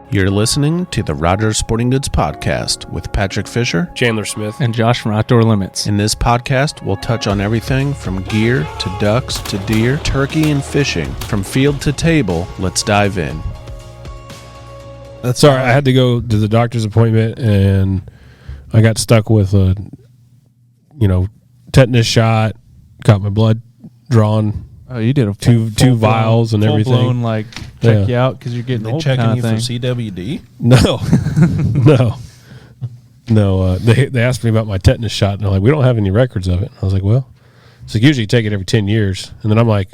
You're listening to the Rogers Sporting Goods Podcast with Patrick Fisher, Chandler Smith, and Josh from Outdoor Limits. In this podcast, we'll touch on everything from gear to ducks to deer, turkey and fishing. From field to table, let's dive in. Sorry, I had to go to the doctor's appointment, and I got stuck with a, tetanus shot, got my blood drawn. Oh, you did a two vials and everything. Full-blown, check you out because you're getting They old checking kind you of for thing. CWD? No. They asked me about my tetanus shot, and they're like, we don't have any records of it. I was like, well, so usually you take it every 10 years. And then I'm like,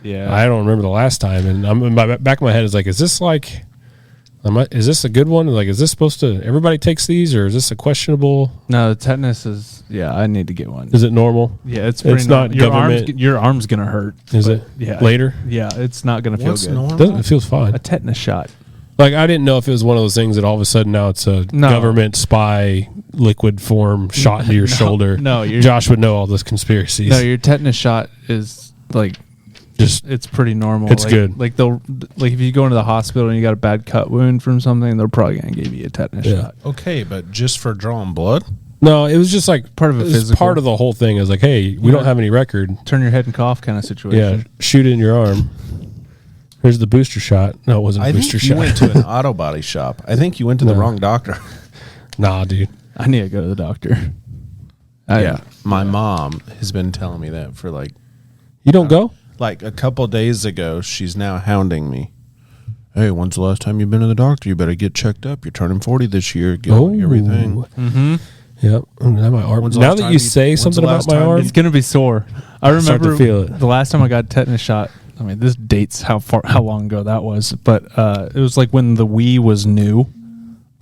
Yeah. I don't remember the last time. And I'm in my back of my head is like, is this a good one? Like, is this supposed to, everybody takes these, or is this a questionable? No, the tetanus is, I need to get one. Is it normal? Yeah, it's pretty not government. Your arm's going to hurt. Is it? Yeah. Later? Yeah, it's not going to feel What's good. normal? It feels fine. A tetanus shot. Like, I didn't know if it was one of those things that all of a sudden now it's a government spy liquid form shot into your shoulder. No, Josh would know all those conspiracies. No, your tetanus shot is it's pretty normal. It's good. Like if you go into the hospital and you got a bad cut wound from something, they're probably going to give you a tetanus shot. Okay, but just for drawing blood? No, it was just like Part of a physical. part of the whole thing. It was like, hey, we don't have any record. Turn your head and cough kind of situation. Yeah, shoot it in your arm. Here's the booster shot. No, it wasn't a I booster think you shot. went to an auto body shop. I think you went to the wrong doctor. Nah, dude. I need to go to the doctor. My mom has been telling me that for You don't go? like a couple days ago. She's now hounding me. Hey, when's the last time you've been to the doctor? You better get checked up. You're turning 40 this year. Get everything. Mm-hmm. Yep. My arm. When's the Now last that time you say when's something the about last my time arm, It's going to be sore. I start to remember feel it. the last time I got a tetanus shot. I mean, this dates how long ago that was, but it was like when the Wii was new.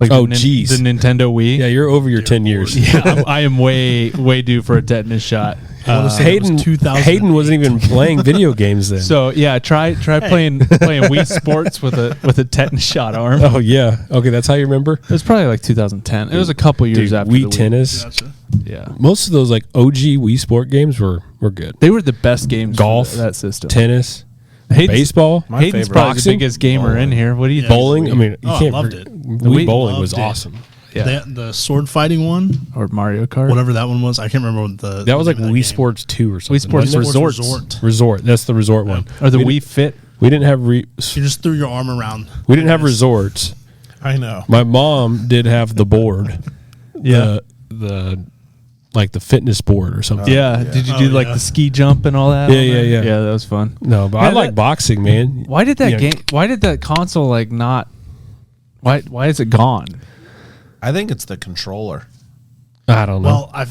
Like Oh, the geez. the Nintendo Wii. yeah, you're over your 10 years. Yeah, I am way due for a tetanus shot. Hayden wasn't even playing video games then. So yeah, try playing Wii Sports with a tetanus shot arm. Oh, yeah. Okay, that's how you remember? It was probably like 2010. It was a couple years Dude, after Wii the Wii. Tennis. Gotcha. Yeah, Most of those OG Wii Sport games were good. they were the best games. Golf, for that system. Tennis, Hayden's- baseball, My Hayden's favorite. probably Boxing? the biggest gamer in here. What do you think? bowling. I mean, you Oh, I can't. loved forget- it. Wii bowling was Loved it. awesome. Yeah, The sword fighting one, or Mario Kart. whatever that one was, I can't remember what the. That was like name of Wii game. Sports 2 or something. Wii Sports wasn't it? Resorts. Resort. That's the resort one. Or the We Wii Fit. We didn't have You just threw your arm around. we didn't have resorts. I know. My mom did have the board. Yeah. The like the fitness board or something. Yeah. Did you do Oh, like yeah. the ski jump and all that? Yeah, on yeah, there? yeah. Yeah, that was fun. No, but I Man, like that- boxing, man. Why did that Yeah. game? Why did that console not? Why is it gone? I think it's the controller. I don't know. Well,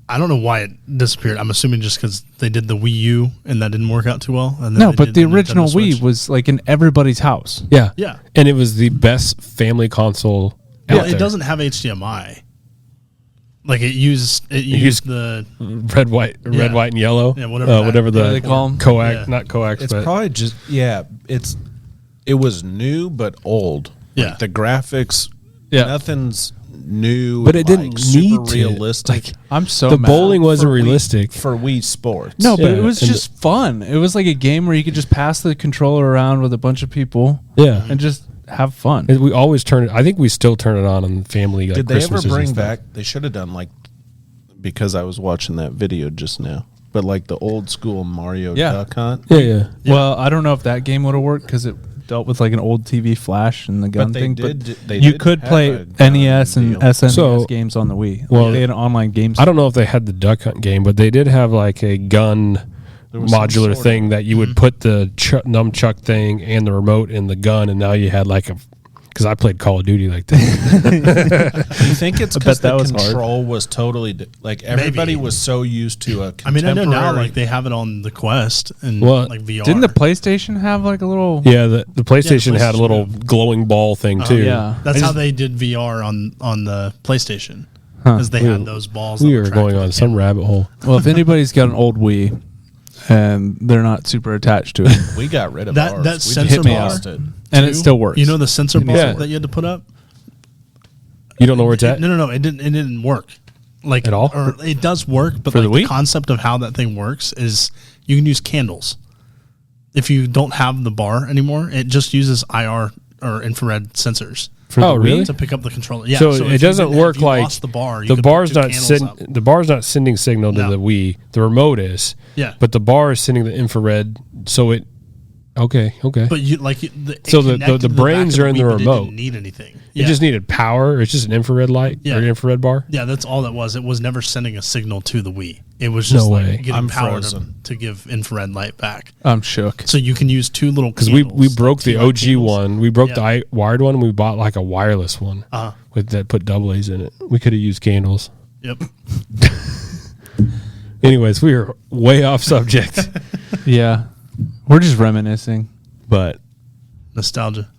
I don't know why it disappeared. I'm assuming just because they did the Wii U and that didn't work out too well. And then No, they but did the Nintendo original Wii Switch. was like in everybody's house. Yeah. Yeah. And it was the best family console Well, out it there. doesn't have HDMI. Like it used the red, white, Yeah. and yellow. Yeah, whatever that- whatever the what do they call 'em? coax, Yeah. not coax, It's but probably just it was new but old. Yeah. Like the graphics. Yeah. Nothing's new. But it didn't super need to. realistic. I'm so the mad. bowling wasn't For Wii- realistic. for Wii Sports. No, but Yeah, it was and just fun. It was like a game where you could just pass the controller around with a bunch of people Yeah. and just have fun. We always turn it. I think we still turn it on family. Like Did they ever Christmases and bring stuff. back? They should have done because I was watching that video just now. But like the old school Mario Yeah. Duck Hunt. Yeah. Well, I don't know if that game would have worked because it dealt with like an old TV flash and the gun But they thing. did- but they you did could have play a gun NES and deal. SNES So- games on the Wii. Well, they had online games. I don't know if they had the duck hunt game, but they did have like a gun There was some modular sort of- thing that you would put the nunchuck thing and the remote in the gun, and now you had like a. Because I played Call of Duty like that. You think it's I because bet that the was hard. control was totally everybody Maybe. was so used to a. I mean, I know now contemporary- like they have it on the Quest and Well, like VR. Didn't the PlayStation have like a little? Yeah, the PlayStation had a PlayStation, little glowing ball thing too. yeah. That's I how just- they did VR on the PlayStation Huh. because they had those balls. We that are were going tracked on with the some camera. rabbit hole. Well, if anybody's got an old Wii and they're not super attached to it, We got rid of That- ours. that We sensor just hit me lost out. it. and Too. it still works. You know the sensor bar Yeah. that you had to put up? You don't know where it's at? No. It didn't work. Like At all? Or it does work, but For like the the Wii? concept of how that thing works is you can use candles. If you don't have the bar anymore, it just uses IR or infrared sensors. Oh, really? To pick up the controller. Yeah. So if it doesn't work if you like lost the bar. You the could bar's put two not candles up. the bar's not sending signal to No. the Wii. The remote is. Yeah. But the bar is sending the infrared. So it. Okay. But you like it So connected the to back brains of are in the Wii, but it remote. didn't need anything. It just needed power. It's just an infrared light or an infrared bar. Yeah, that's all that was. It was never sending a signal to the Wii. It was just No like way. getting I'm power frozen. to give infrared light back. I'm shook. So you can use two little Because candles. we broke the two light OG candles. one. We broke Yeah. the wired one. And we bought like a wireless one with that put double A's in it. We could have used candles. Yep. Anyways, we are way off subject. Yeah, we're just reminiscing. But Nostalgia.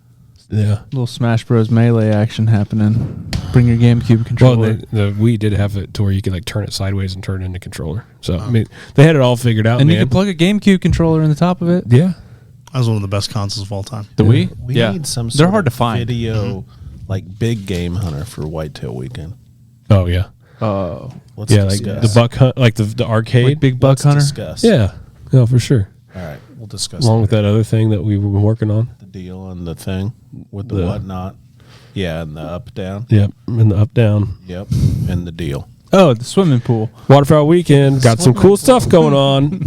yeah. Little Smash Bros. Melee action happening. Bring your GameCube Well, controller. the Wii did have it to where you could like turn it sideways and turn it into a controller. So I mean, they had it all figured out. and man. you can plug a GameCube controller in the top of it. Yeah. That was one of the best consoles of all time. The Wii? We Yeah. need some. They're Sort hard of to find. Video, like big game hunter for Whitetail Weekend. Oh yeah. Oh. Let's Yeah, like discuss. the buck hunt, like the arcade. Like Big Buck Let's Hunter? discuss. Yeah. Yeah, for sure. All right, we'll discuss. Along with later. that other thing that we were working on. The deal on the thing with the The- whatnot. Yeah, and the up down. Yep. And the up down. Yep, and the deal. Oh, the swimming pool. Waterfowl weekend. Got some cool stuff going on.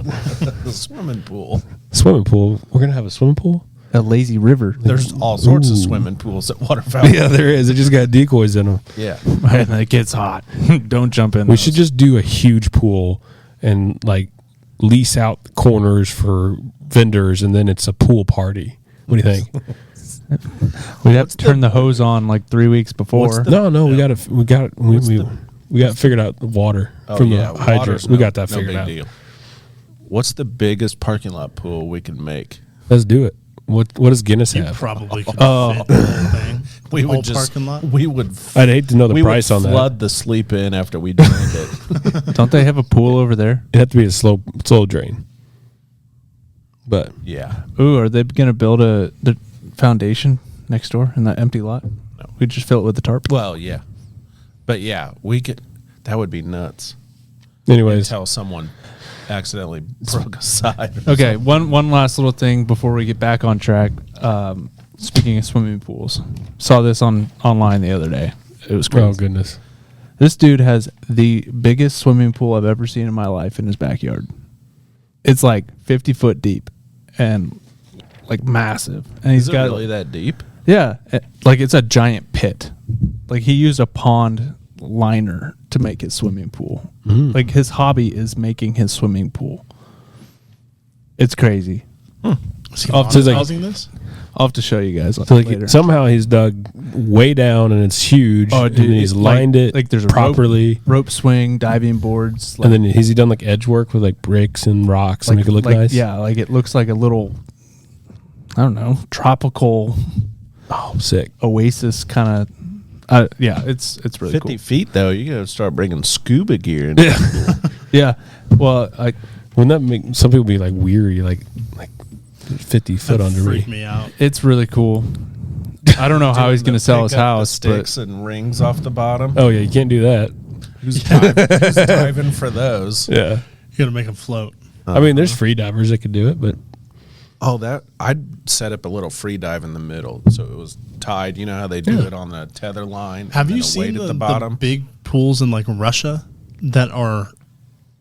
The swimming pool. Swimming pool. We're gonna have a swimming pool. A lazy river. There's all sorts of Ooh. swimming pools at Waterfowl. Yeah, there is. It just got decoys in them. Yeah. And it gets hot. Don't jump in. We should just do a huge pool and like lease out the corners for vendors, and then it's a pool party. What do you think? We'd have to turn the hose on like 3 weeks before. What's the- No, we got it the- we got figured out the water from the water's hydrants. We got that no figured big out. deal. What's the biggest parking lot pool we can make? Let's do it. What does Guinness You have? probably could Oh. fit the whole thing. We The whole would just parking lot. we would I'd hate to know the we price would on that. flood the sleep in after we drained it. Don't they have a pool over there? It'd have to be a slow drain. But Yeah. Ooh, are they going to build the foundation next door in that empty lot? No. We just fill it with the tarp. Well, yeah. But yeah, we could. That would be nuts. anyways, Until someone accidentally broke a side. Okay, one last little thing before we get back on track. Speaking of swimming pools, saw this online the other day. It was crazy. oh goodness. This dude has the biggest swimming pool I've ever seen in my life in his backyard. It's like 50 foot deep and like massive. And he's Is it got really that deep? yeah, like it's a giant pit. Like he used a pond liner to make his swimming pool. Like his hobby is making his swimming pool. It's crazy. Is he Oh, so like- monetizing this? I'll have to show you guys So like later. somehow he's dug way down and it's huge. Oh, and dude, then he's it's like- lined it like there's a properly. rope swing, diving boards, like, And then has he done like edge work with like bricks and rocks and make it look like, nice? Yeah, like it looks like a little, I don't know, tropical Oh, sick. oasis kind of. Yeah, it's really 50 cool. feet, though, you got to start bringing scuba gear in. Yeah, well, Wouldn't that make some people be like weary, like 50 foot That under me? freaked me out. it's really cool. I don't know how he's going to sell his house, Sticks but and rings off the bottom. Oh yeah, you can't do that. Who's diving for those? Yeah. You got to make him float. I mean, there's free divers that could do it, but Oh, that I'd set up a little free dive in the middle, so it was tied. You know how they do Yeah. it on the tether line. Have and you then a seen weight the, at the bottom? big pools in like Russia that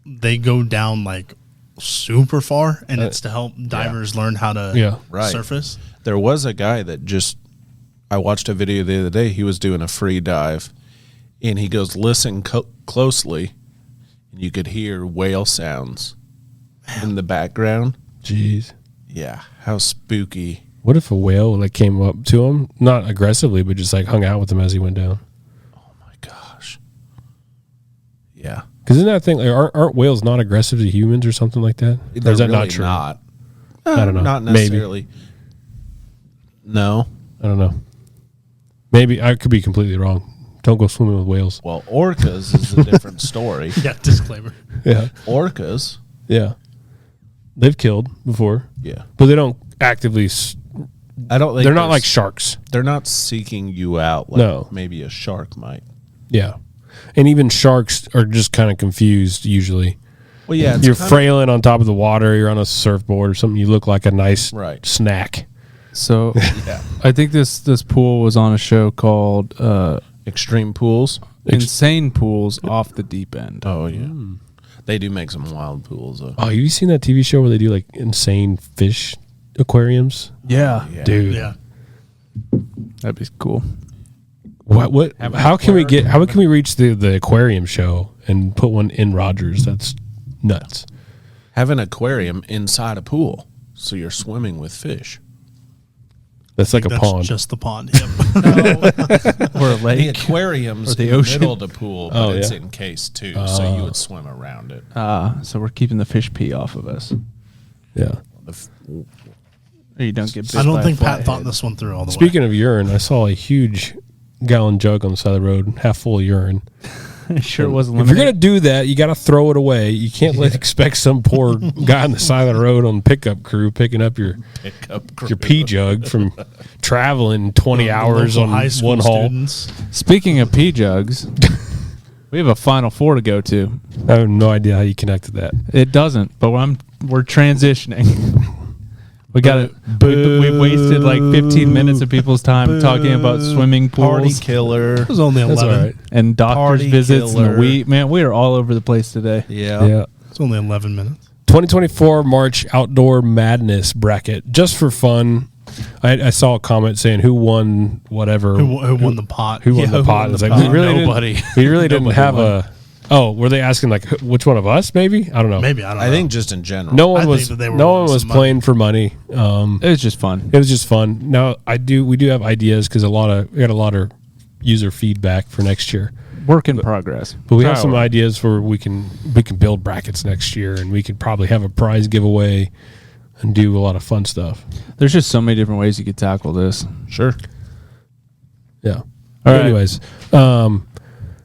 they go down like super far, and it's to help divers learn how to Yeah. Right. surface? There was a guy that I watched a video the other day. He was doing a free dive, and he goes, listen closely, and you could hear whale sounds in the background. jeez. Yeah, how spooky. What if a whale like came up to him, not aggressively, but just like hung out with him as he went down? Oh my gosh. Yeah. Because isn't that thing like aren't whales not aggressive to humans or something like that? Or They're is that really not true? Not. I don't know. Not Maybe. necessarily. No. I don't know. Maybe I could be completely wrong. Don't go swimming with whales. Well, orcas is a different story. Yeah, disclaimer. Yeah, Orcas. yeah. They've killed before, Yeah. but they don't actively. I don't think They're not like sharks. they're not seeking you out like No. maybe a shark might. Yeah, and even sharks are just kind of confused usually. Well, yeah, You're frailing on top of the water. You're on a surfboard or something. You look like a nice Right. snack. So Yeah. I think this pool was on a show called Extreme pools. Insane Pools Off the Deep End. Oh yeah, they do make some wild pools though. Oh, you seen that TV show where they do like insane fish aquariums? Yeah. Yeah. Dude. Yeah. That'd be cool. What? Have an How can we get? aquarium. How can we reach the aquarium show and put one in Rogers? That's nuts. Have an aquarium inside a pool, so you're swimming with fish. That's like a That's pond. just the pond. Yep. Or a The lake. aquarium's Or the in ocean. the middle of the pool, but Oh, it's yeah. encased too, so you would swim around it. So we're keeping the fish pee off of us. Yeah. The f- Or you don't get bit I don't by a think Pat flathead. thought this one through all the way. Speaking of urine, I saw a huge gallon jug on the side of the road, half full of urine. Sure it wasn't If you're gonna lemonade. do that, you got to throw it away. You can't expect some poor guy on the side of the road on the pickup crew picking up your pee jug from traveling 20 hours Local on high school one haul. students. Speaking of pee jugs, we have a Final Four to go to. I have no idea how you connected that. It doesn't, but we're transitioning. We got it. We've wasted like 15 minutes of people's time talking about swimming party pools killer. It was only 11. That's all right. and doctor's Party visits killer. and man, we are all over the place today. Yeah. Yeah. It's only 11 minutes. 2024 March Outdoor Madness bracket. Just for fun, I saw a comment saying who won whatever. Who won the pot? Who won the pot? It's like, we really Nobody. Didn't, we really didn't Nobody have won. a. Oh, were they asking like which one of us? Maybe I don't know. Maybe, I don't know. I think just in general. No I one think was. that they were No one wanting was some playing for money. It was just fun. It was just fun. Now we do have ideas because we got a lot of user feedback for next year. Work in progress. But we have some ideas where we can build brackets next year, and we could probably have a prize giveaway and do a lot of fun stuff. There's just so many different ways you could tackle this. Sure. Yeah. All right. Anyways,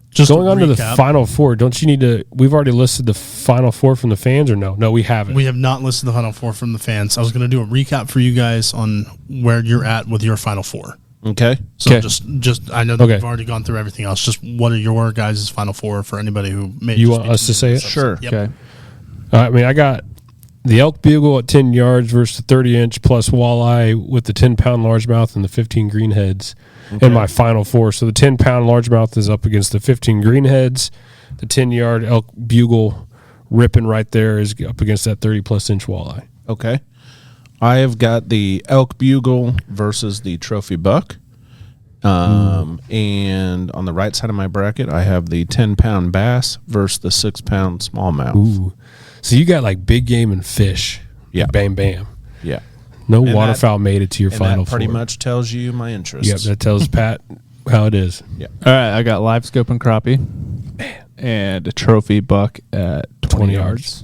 Just going on to the recap, Final Four, don't you need to? We've already listed the Final Four from the fans, or no? No, we haven't. we have not listed the Final Four from the fans. I was going to do a recap for you guys on where you're at with your Final Four. Okay. So Okay. just I know that Okay. we've already gone through everything else. Just what are your guys' Final Four for anybody who may You just want be us to say tuning it? in? Sure. Yep. Okay. I mean, I got the elk bugle at 10 yards versus the 30-inch plus walleye with the 10-pound largemouth and the 15 greenheads in my Final Four. So the 10-pound largemouth is up against the 15 greenheads. The 10-yard elk bugle ripping right there is up against that 30-plus inch walleye. Okay. I have got the elk bugle versus the trophy buck. And on the right side of my bracket, I have the 10-pound bass versus the 6-pound smallmouth. Ooh. So you got like big game and fish. Yeah. Bam, bam. Yeah. No And waterfowl made it to your And Final that pretty Four. much tells you my interests. Yep, that tells Pat how it is. Yeah. All right, I got live scope and crappie and a trophy buck at 20 yards.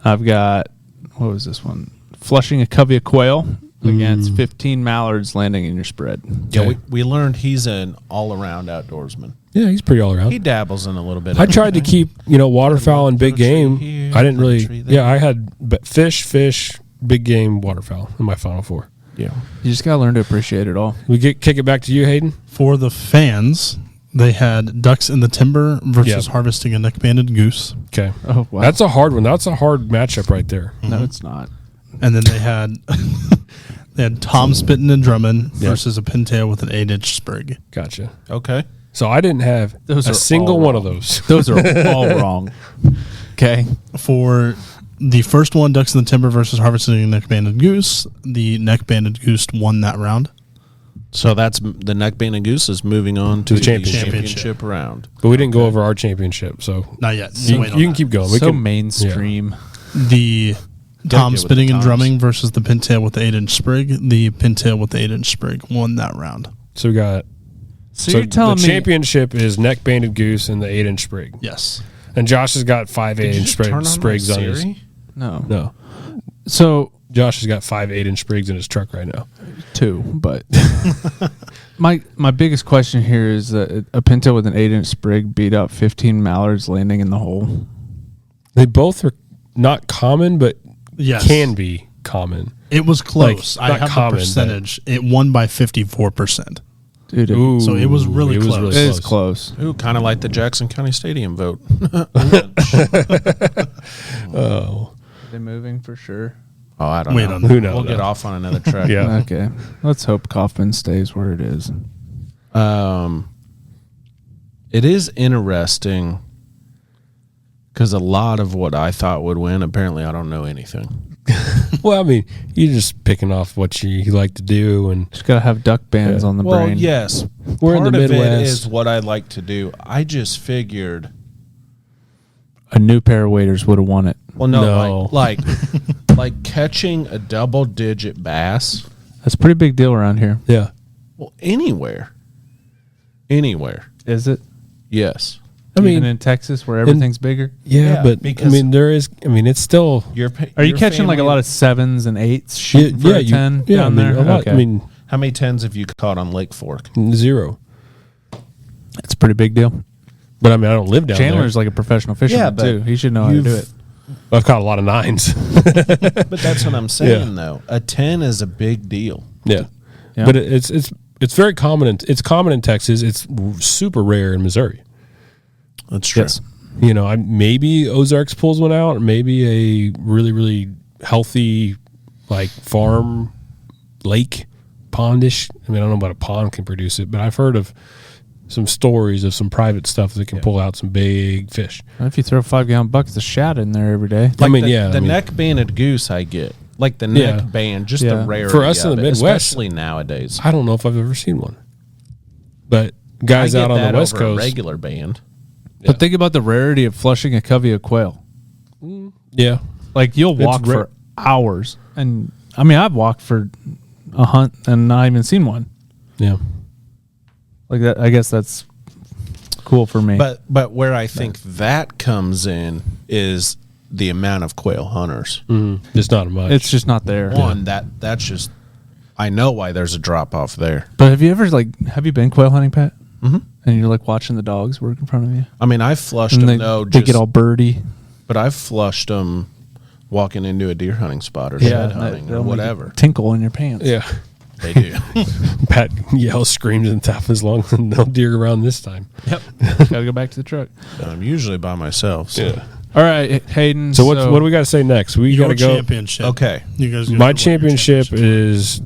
I've got, what was this one? Flushing a covey of quail against 15 mallards landing in your spread. Yeah, Okay. we learned he's an all-around outdoorsman. Yeah, he's pretty all around. He dabbles in a little bit. I of tried to everything. keep, waterfowl and big Put a tree game. here, I didn't put a really. tree there. Yeah, I had fish, big game, waterfowl in my Final Four. Yeah. You just got to learn to appreciate it all. Kick it back to you, Hayden. For the fans, they had ducks in the timber versus Yep. harvesting a neck-banded goose. Okay. Oh, wow. That's a hard one. That's a hard matchup right there. No, it's not. And then they had Tom Spitton and Drummond versus a pintail with an 8-inch sprig. Gotcha. Okay. So I didn't have Those a are single all one of wrong. those. Those are all wrong. Okay. For the first one, ducks in the timber versus harvesting a neck-banded goose, the neck-banded goose won that round. So that's the neck-banded goose is moving on to the the championship. championship round. But we didn't go over our championship, so Not yet. you, Wait on you can that. keep going. We So can, mainstream. The Tom get with Spitting the and Toms. Drumming versus the pintail with the 8-inch sprig. The pintail with the 8-inch sprig won that round. So we got. So you're telling the me championship is neck banded goose and the 8-inch sprig, Yes. and Josh has got 5 Did you 8-inch just turn on my sprigs on his. Siri? no. No, So Josh has got 5 8-inch sprigs in his truck right now. 2, but my biggest question here is that a pintail with an 8-inch sprig beat up 15 mallards landing in the hole. They both are not common, but Yes. can be common. It was close. Like, I not have common, the but- percentage. It won by 54%. Dude, Ooh, So it was really close. it is close. Ooh, kind of like the Jackson County Stadium vote. Oh, They're moving for sure. Oh, I don't We know. don't know. Who knows? We'll get off on another track. Yeah. Okay. Let's hope Kaufman stays where it is. It is interesting because a lot of what I thought would win, apparently I don't know anything. Well, I mean, you're just picking off what you like to do, and Just gotta have duck bands on the Well, brain. yes. We're in Part the of it Midwest. is what I like to do. I just figured, A new pair of waders would have won it. well, no, No. like catching a double-digit bass. That's a pretty big deal around here. yeah. Well, anywhere. Is it? Yes. I Even mean, in Texas where everything's bigger. yeah, but I because- mean, it's still Are you catching like a lot of 7s and 8s shooting for a 10 yeah, down I mean, there? a lot, Okay. I mean, How many 10s have you caught on Lake Fork? 0. it's a pretty big deal. But I mean, I don't live down Chandler's like a professional fisherman Yeah, but too. He should know how to do it. there. I've caught a lot of 9s. But that's what I'm saying, Yeah. though. A 10 is a big deal. Yeah. Yeah. But it's very common. It's common in Texas. It's super rare in Missouri. That's true. Yes. You know, maybe Ozarks pulls one out, or maybe a really, really healthy, like farm lake pondish. I mean, I don't know about a pond can produce it, but I've heard of some stories of some private stuff that can pull out some big fish. And if you throw 5-gallon buckets of shad in there every day, I mean, the neck banded goose I get. Like the neck Yeah. band, just Yeah. the rarity For us in of the it, Midwest- especially nowadays. I don't know if I've ever seen one, but guys I get out on that the West over a Coast, regular band. but think about the rarity of flushing a covey of quail. yeah, Like you'll It's walk rare. for hours, and I mean, I've walked for a hunt and not even seen one. yeah. Like that, I guess that's cool for me. But where I think that comes in is the amount of quail hunters. It's not much. it's just not there. One, that's just, I know why there's a drop off there. But have you been quail hunting, Pat? Mm-hmm. And you're like watching the dogs work in front of you, I mean, I flushed and them, they get all birdie. but I've flushed them walking into a deer hunting spot or Yeah, shed hunting that'll or make whatever. it tinkle in your pants. yeah. They do. Pat yells, screams, and top his lungs, and no deer around this time. Yep. Gotta go back to the truck. I'm usually by myself. So. All right, Hayden. So what do we got to say next? We got Your to go. championship. Okay. You guys. My championship is.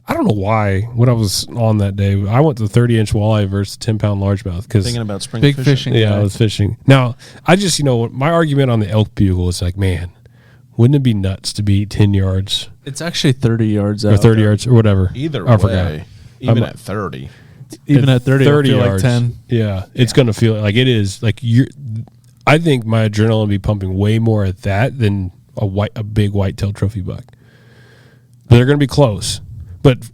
I don't know why. When I was on that day, I went to 30-inch walleye versus 10-pound largemouth because Thinking about spring big fishing. fishing. yeah, guy. I was fishing. Now I just my argument on the elk bugle is like, man, wouldn't it be nuts to be 10 yards It's actually 30 yards or out. 30 yards or whatever? Either I way, forgot. even I'm- at 30. Even at 30, 30 I feel yards. like 10. Yeah, it's gonna feel like it is. Like I think my adrenaline would be pumping way more at that than a big white-tailed trophy buck. But they're gonna be close. But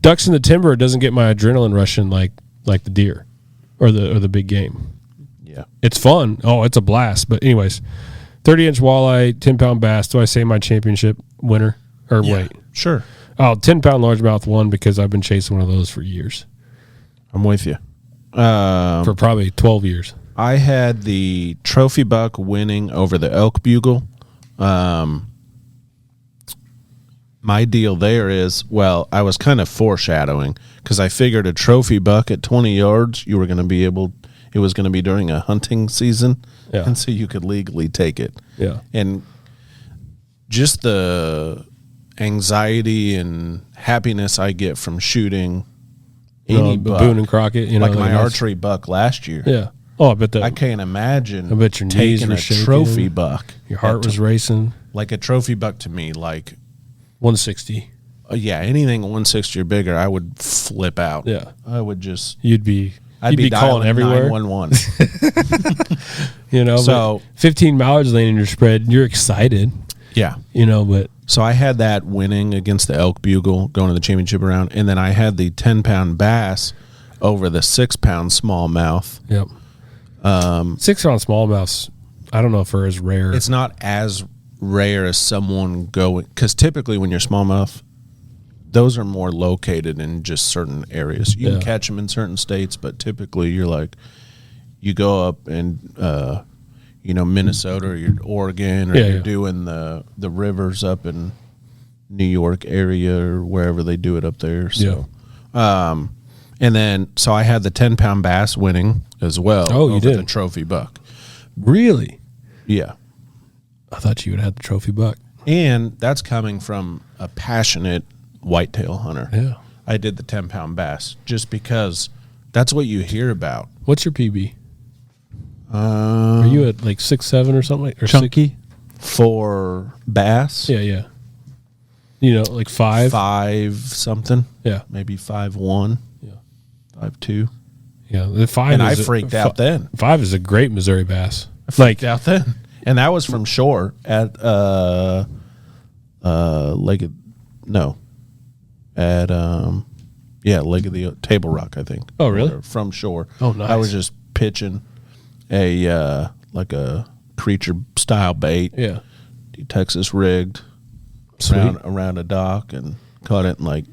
ducks in the timber doesn't get my adrenaline rushing like the deer or the big game. Yeah. It's fun. Oh, it's a blast. But anyways, 30-inch walleye, 10-pound bass. Do I say my championship winner or Yeah, wait? Sure. Oh, 10-pound largemouth won because I've been chasing one of those for years, I'm with you. for probably 12 years. I had the trophy buck winning over the elk bugle. My deal there is, well, I was kind of foreshadowing because I figured a trophy buck at 20 yards, it was going to be during a hunting season. Yeah. And so you could legally take it. Yeah. And just the anxiety and happiness I get from shooting any buck, Boone and Crockett, like my that's- archery buck last year. Yeah. Oh, I bet that I can't imagine. I bet your knees taking were a shaking. trophy buck. your heart was racing. like a trophy buck to me. Like 160. yeah, anything 160 or bigger, I would flip out. Yeah. I would just. You'd be I'd calling everywhere. 911. So So- 15 mallards laying in your spread. You're excited, Yeah. but So I had that winning against the elk bugle going to the championship round, and then I had the 10-pound bass over the 6-pound smallmouth. yep. 6-pound smallmouths. I don't know if they're as rare. It's not as rare as someone going, because typically when you're smallmouth, those are more located in just certain areas. You can Yeah. catch them in certain states, but typically you're like, you go up and Minnesota or you're Oregon or Yeah, you're yeah. doing the rivers up in New York area or wherever they do it up there. So, and then so I had the 10-pound bass winning as well. Oh, you over did? the trophy buck. Really? Yeah. I thought you would have the trophy buck. And that's coming from a passionate whitetail hunter. Yeah. I did the 10-pound bass just because that's what you hear about. What's your PB? Are you at like 6'7" or something? Or Chunky? For bass? Yeah. You know, like 5? 5 something. Yeah. Maybe 5'1". Yeah. 5'2". Yeah. The 5 And is I freaked out then. 5 is a great Missouri bass. Freaked out then. And that was from shore at Lake of the Table Rock, I think. Oh, really? Or from shore. Oh, nice. I was just pitching a like a creature style bait. Yeah. Texas rigged around a dock and caught it in like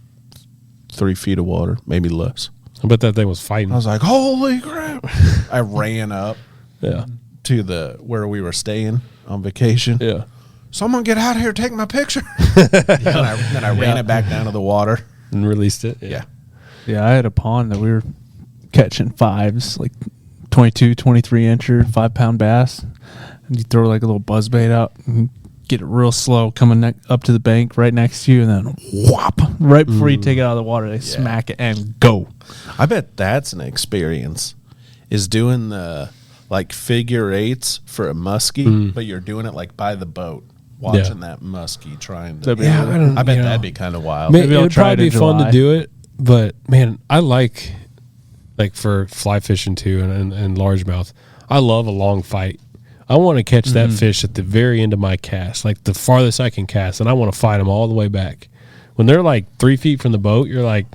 3 feet of water, maybe less. I bet that thing was fighting. I was like, holy crap. I ran up Yeah. to where we were staying on vacation. Yeah. Someone get out of here, take my picture. Then I ran it back down to the water. And released it. Yeah. Yeah, I had a pond that we were catching 5s, like 22, 23 incher, 5-pound bass. And you throw like a little buzz bait out and get it real slow coming up to the bank right next to you, and then whop, right before you take it out of the water, they smack it and go. I bet that's an experience, is doing the like figure 8s for a muskie, but you're doing it like by the boat, watching that muskie trying to. I bet that'd be kind of wild. Maybe it would try it probably in be fun July. to do it, but man, I like for fly fishing too and largemouth. I love a long fight. I want to catch that fish at the very end of my cast, like the farthest I can cast, and I want to fight them all the way back. When they're like 3 feet from the boat, you're like,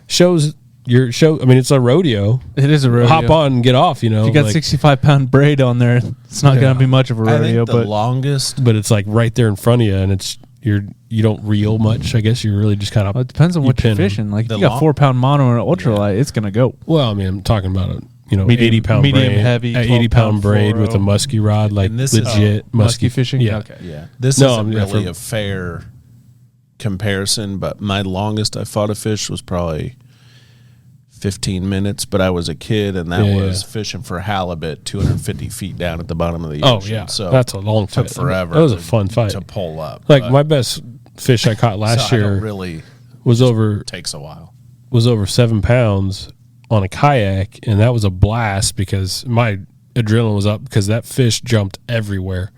shows your show. I mean, it's a rodeo. It is a rodeo. Hop on and get off. You know, If you got like, 65-pound braid on there, it's not going to be much of a I rodeo. think the But longest. but it's like right there in front of you, and it's you don't reel much. I guess you're really just kind of. it depends on what pin you're 'em. fishing. Like The if you got long- 4-pound mono and an ultralight, it's going to go. Well, I mean, I'm talking about a Medium- 80-pound medium braid, heavy, 80-pound 12-pound braid with a 4-0. muskie rod, like And this is- legit muskie fishing? Yeah, Okay. Yeah. This No, isn't yeah, really from- a fair comparison, but my longest I fought a fish was probably 15 minutes, but I was a kid, and that was fishing for halibut 250 feet down at the bottom of the Oh ocean. yeah, So that's a long took fight. forever. That was a fun fight. to pull up. Like but- my best fish I caught last so I don't year really was over takes a while. 7 pounds on a kayak, and that was a blast because my adrenaline was up because that fish jumped everywhere.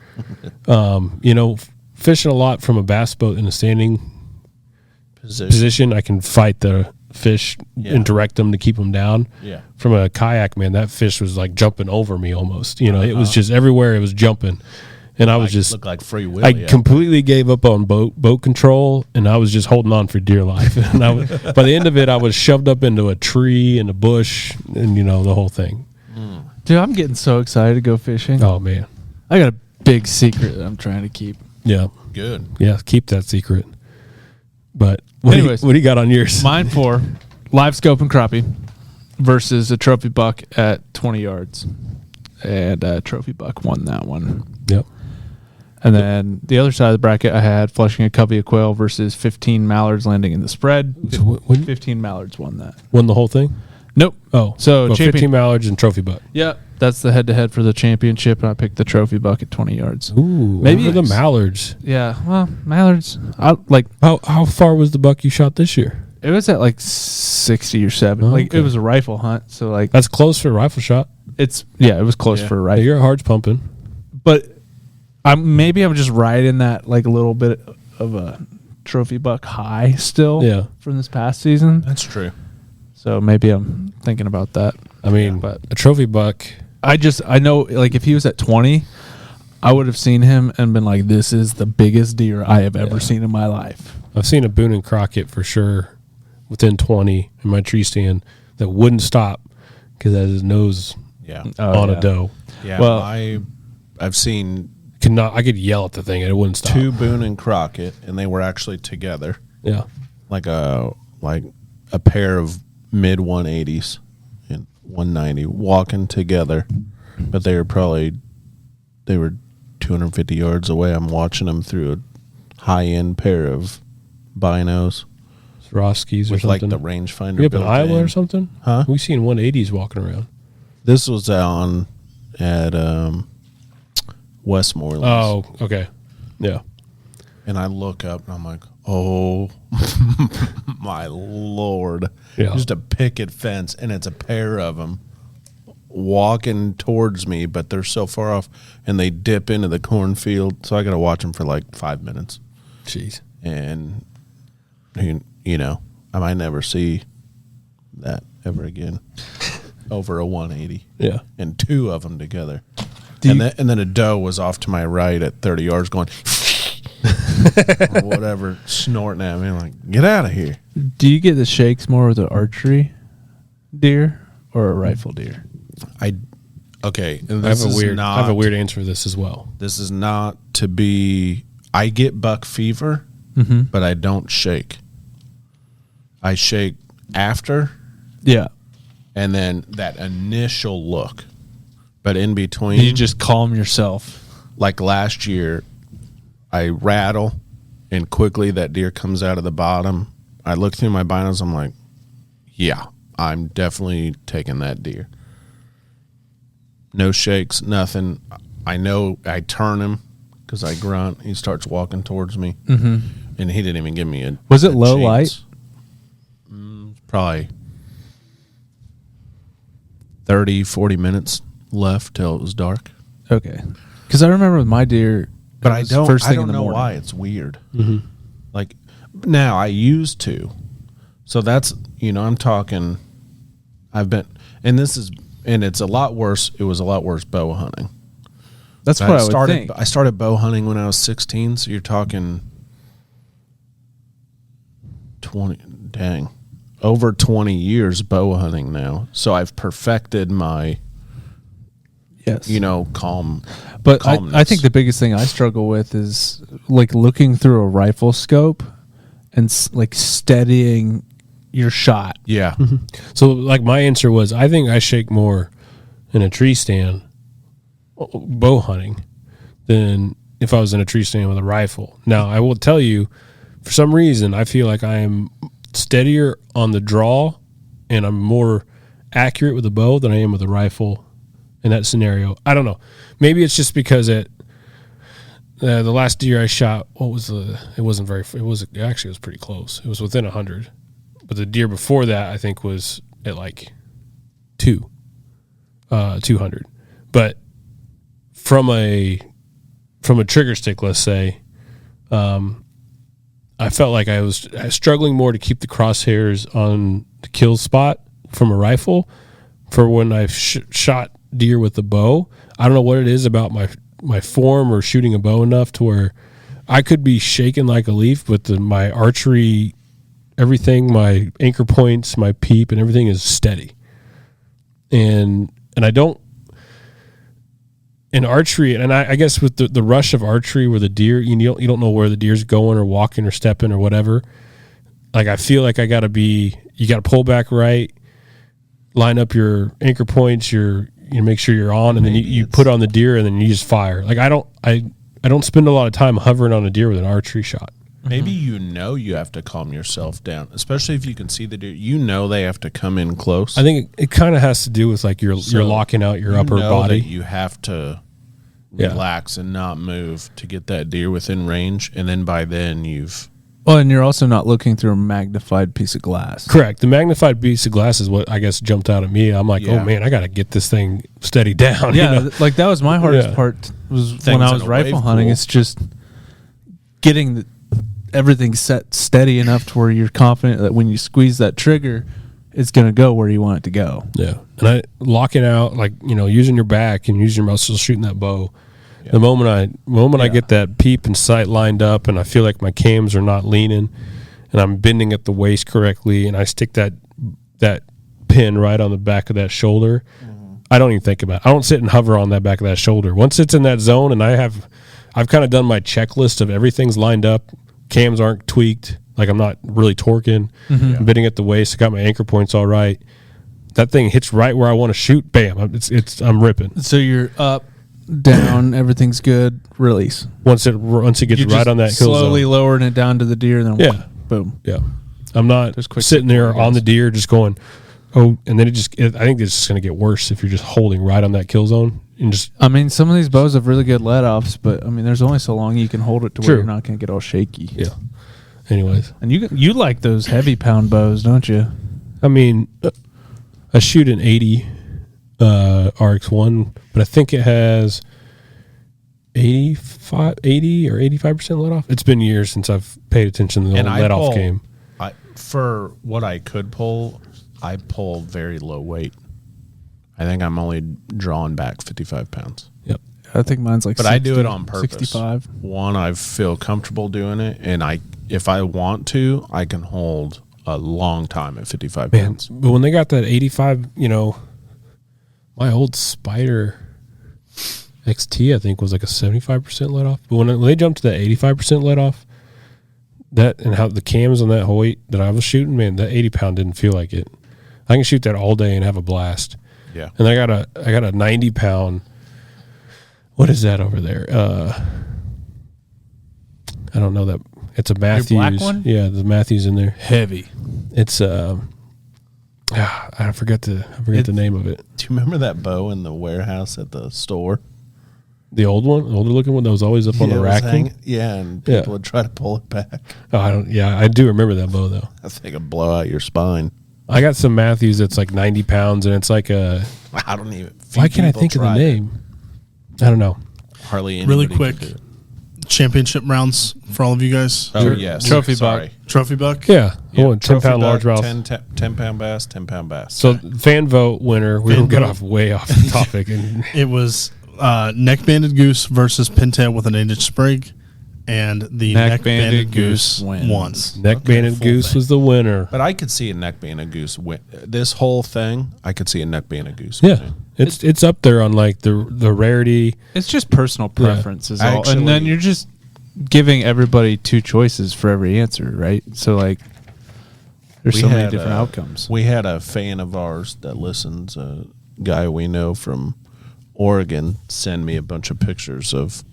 Fishing a lot from a bass boat in a standing position, I can fight the fish and direct them to keep them down. Yeah. From a kayak, man, that fish was like jumping over me almost. It was just everywhere. It was jumping, and I was just look like free will. I yeah. completely gave up on boat control, and I was just holding on for dear life. And by the end of it, I was shoved up into a tree and a bush, and the whole thing. Dude, I'm getting so excited to go fishing. Oh man, I got a big secret that I'm trying to keep. yeah, Good. yeah. Keep that secret. But what Anyways, do you got on yours? Mine for live scope and crappie versus a trophy buck at 20 yards. And trophy buck won that one. Yep. And then the other side of the bracket, I had flushing a covey of quail versus 15 mallards landing in the spread. So what 15 mallards won that. won the whole thing? Nope. Oh, So well, champion- 15 mallards and trophy buck. Yeah, that's the head-to-head for the championship, and I picked the trophy buck at 20 yards. Ooh, Maybe maybe the it's- mallards. Yeah, well, mallards, How far was the buck you shot this year? it was at like 60 or 70. Oh, Like okay. it was a rifle hunt, so like That's close for a rifle shot. it was close for a Hey, rifle. your heart's pumping. But maybe I'm just riding that like a little bit of a trophy buck high still Yeah. from this past season. That's true. So maybe I'm thinking about that. I mean, but a trophy buck. I know like if he was at 20, I would have seen him and been like, this is the biggest deer I have ever seen in my life. I've seen a Boone and Crockett for sure within 20 in my tree stand that wouldn't stop because has his nose Yeah. on yeah. a doe. Yeah. Well- I've seen I could yell at the thing and it wouldn't stop. 2 Boone and Crockett, and they were actually together, Yeah. like a pair of mid 180s and 190 walking together, but they were 250 yards away. I'm watching them through a high end pair of binos Swarovskis or with like something. the rangefinder. You up in built Iowa in. or something? Huh? We seen 180s walking around. This was on at Westmoreland. Oh, okay. Yeah. And I look up and I'm like, oh my Lord. Yeah. Just a picket fence, and it's a pair of them walking towards me, but they're so far off, and they dip into the cornfield. So I got to watch them for like 5 minutes. Jeez. And, you know, I might never see that ever again. Over a 180. Yeah. And 2 of them together. And then a doe was off to my right at 30 yards going, or whatever, snorting at me. I'm like, get out of here. Do you get the shakes more with an archery deer or a rifle deer? Okay. I have a weird answer for this as well. This is not to be. I get buck fever, but I don't shake. I shake after. Yeah. And then that initial look. But in between. You just calm yourself. Like last year, I rattle, and quickly that deer comes out of the bottom. I look through my binos. I'm like, yeah, I'm definitely taking that deer. No shakes, nothing. I know I turn him because I grunt. He starts walking towards me, and he didn't even give me a. Was it a low chance. light? Probably 30, 40 minutes left till it was dark. Okay. Because I remember with my deer, But I don't. First thing I in don't the know morning. why it's weird. Like now, I used to. So that's I'm talking. I've been, and it's a lot worse. It was a lot worse bow hunting. That's what I would think. I started bow hunting when I was 16. So you're talking 20. Dang, over 20 years bow hunting now. So I've perfected my. Yes. Calm. But calmness. I think the biggest thing I struggle with is like looking through a rifle scope and like steadying your shot. Yeah. So, like, my answer was, I think I shake more in a tree stand bow hunting than if I was in a tree stand with a rifle. Now, I will tell you, for some reason, I feel like I am steadier on the draw and I'm more accurate with a bow than I am with a rifle in that scenario. I don't know. Maybe it's just because the last deer I shot, it was pretty close. It was within 100. But the deer before that, I think, was at like 200. But from a trigger stick, let's say, I felt like I was struggling more to keep the crosshairs on the kill spot from a rifle for when I've shot deer with the bow. I don't know what it is about my form or shooting a bow enough to where I could be shaking like a leaf, but my archery, everything, my anchor points, my peep, and everything is steady. And I don't in archery, and I guess with the rush of archery where the deer, you don't know where the deer's going or walking or stepping or whatever. Like I feel like you got to pull back right, line up your anchor points, you make sure you're on, and then you put on the deer, and then you just fire. Like I don't spend a lot of time hovering on a deer with an archery shot. Maybe you have to calm yourself down, especially if you can see the deer. They have to come in close. I think it kind of has to do with like you're locking out your upper body. That you have to relax and not move to get that deer within range, and then by then you've. Well, and you're also not looking through a magnified piece of glass. Correct. The magnified piece of glass is what I guess jumped out at me. I'm like, oh man, I got to get this thing steady down. Yeah, like that was my hardest part. Was when I was rifle hunting. It's just getting everything set steady enough to where you're confident that when you squeeze that trigger, it's going to go where you want it to go. Yeah, and locking out, like using your back and using your muscles, shooting that bow. Yeah. The moment I get that peep and sight lined up, and I feel like my cams are not leaning, and I'm bending at the waist correctly, and I stick that pin right on the back of that shoulder. Mm-hmm. I don't even think about it. I don't sit and hover on that back of that shoulder. Once it's in that zone, and I've kind of done my checklist of everything's lined up, cams aren't tweaked, like I'm not really torquing, I'm bending at the waist, I got my anchor points all right. That thing hits right where I want to shoot. Bam! I'm ripping. So you're up, down, everything's good. Release. Once it gets you're right on that kill slowly zone. lowering it down to the deer, and then boom. Yeah, I'm not sitting there on the deer just going, oh, and then I think it's just going to get worse if you're just holding right on that kill zone. and just I mean, some of these bows have really good let-offs, but I mean, there's only so long you can hold it to True. where you're not going to get all shaky. yeah. Anyways, And you like those heavy pound bows, don't you? I mean, I shoot an 80 RX1, but I think it has 80 or 85% let off. It's been years since I've paid attention to the let off game. For what I could pull, I pull very low weight. I think I'm only drawing back 55 pounds. Yep. I think mine's like But 60, I do it on purpose. 65. One, I feel comfortable doing it, and if I want to, I can hold a long time at 55 pounds. But when they got that 85, my old Spider XT, I think, was like a 75% let off. But when they jumped to that 85% let off, that and how the cams on that Hoyt that I was shooting, man, that 80 pound didn't feel like it. I can shoot that all day and have a blast. Yeah. And I got a 90 pound. What is that over there? I don't know that. It's a Matthews. black one? Yeah, the Matthews in there. Heavy. It's I forget the name of it. Do you remember that bow in the warehouse at the store? The old one, the older looking one that was always up on the it was rack. Yeah, and people would try to pull it back. Oh, I do remember that bow though. I think it'd blow out your spine. I got some Matthews that's like 90 pounds, and it's like a. I don't even. Why can't I think of the name? I don't know. Hardly Really anybody quick, could do it. championship rounds for all of you guys. Oh, yes. Trophy Sorry. Trophy buck. Yeah. Yeah, Oh, 10 pound trophy buck, largemouth. 10 pound bass, 10 pound bass. So fan vote winner. We Fan will get vote. off way off the topic. And It was neck banded goose versus pintail with an 8-inch sprig, and the neck banded goose won. neck banded full goose thing. was the winner. But I could see a neck being a goose win. This whole thing, I could see a neck being a goose. Yeah. winning. It's up there on like the rarity. It's just personal preference is all. Actually- And then you're just giving everybody two choices for every answer, right? So, like, there's We so many had, different outcomes. We had a fan of ours that listens, a guy we know from Oregon, send me a bunch of pictures of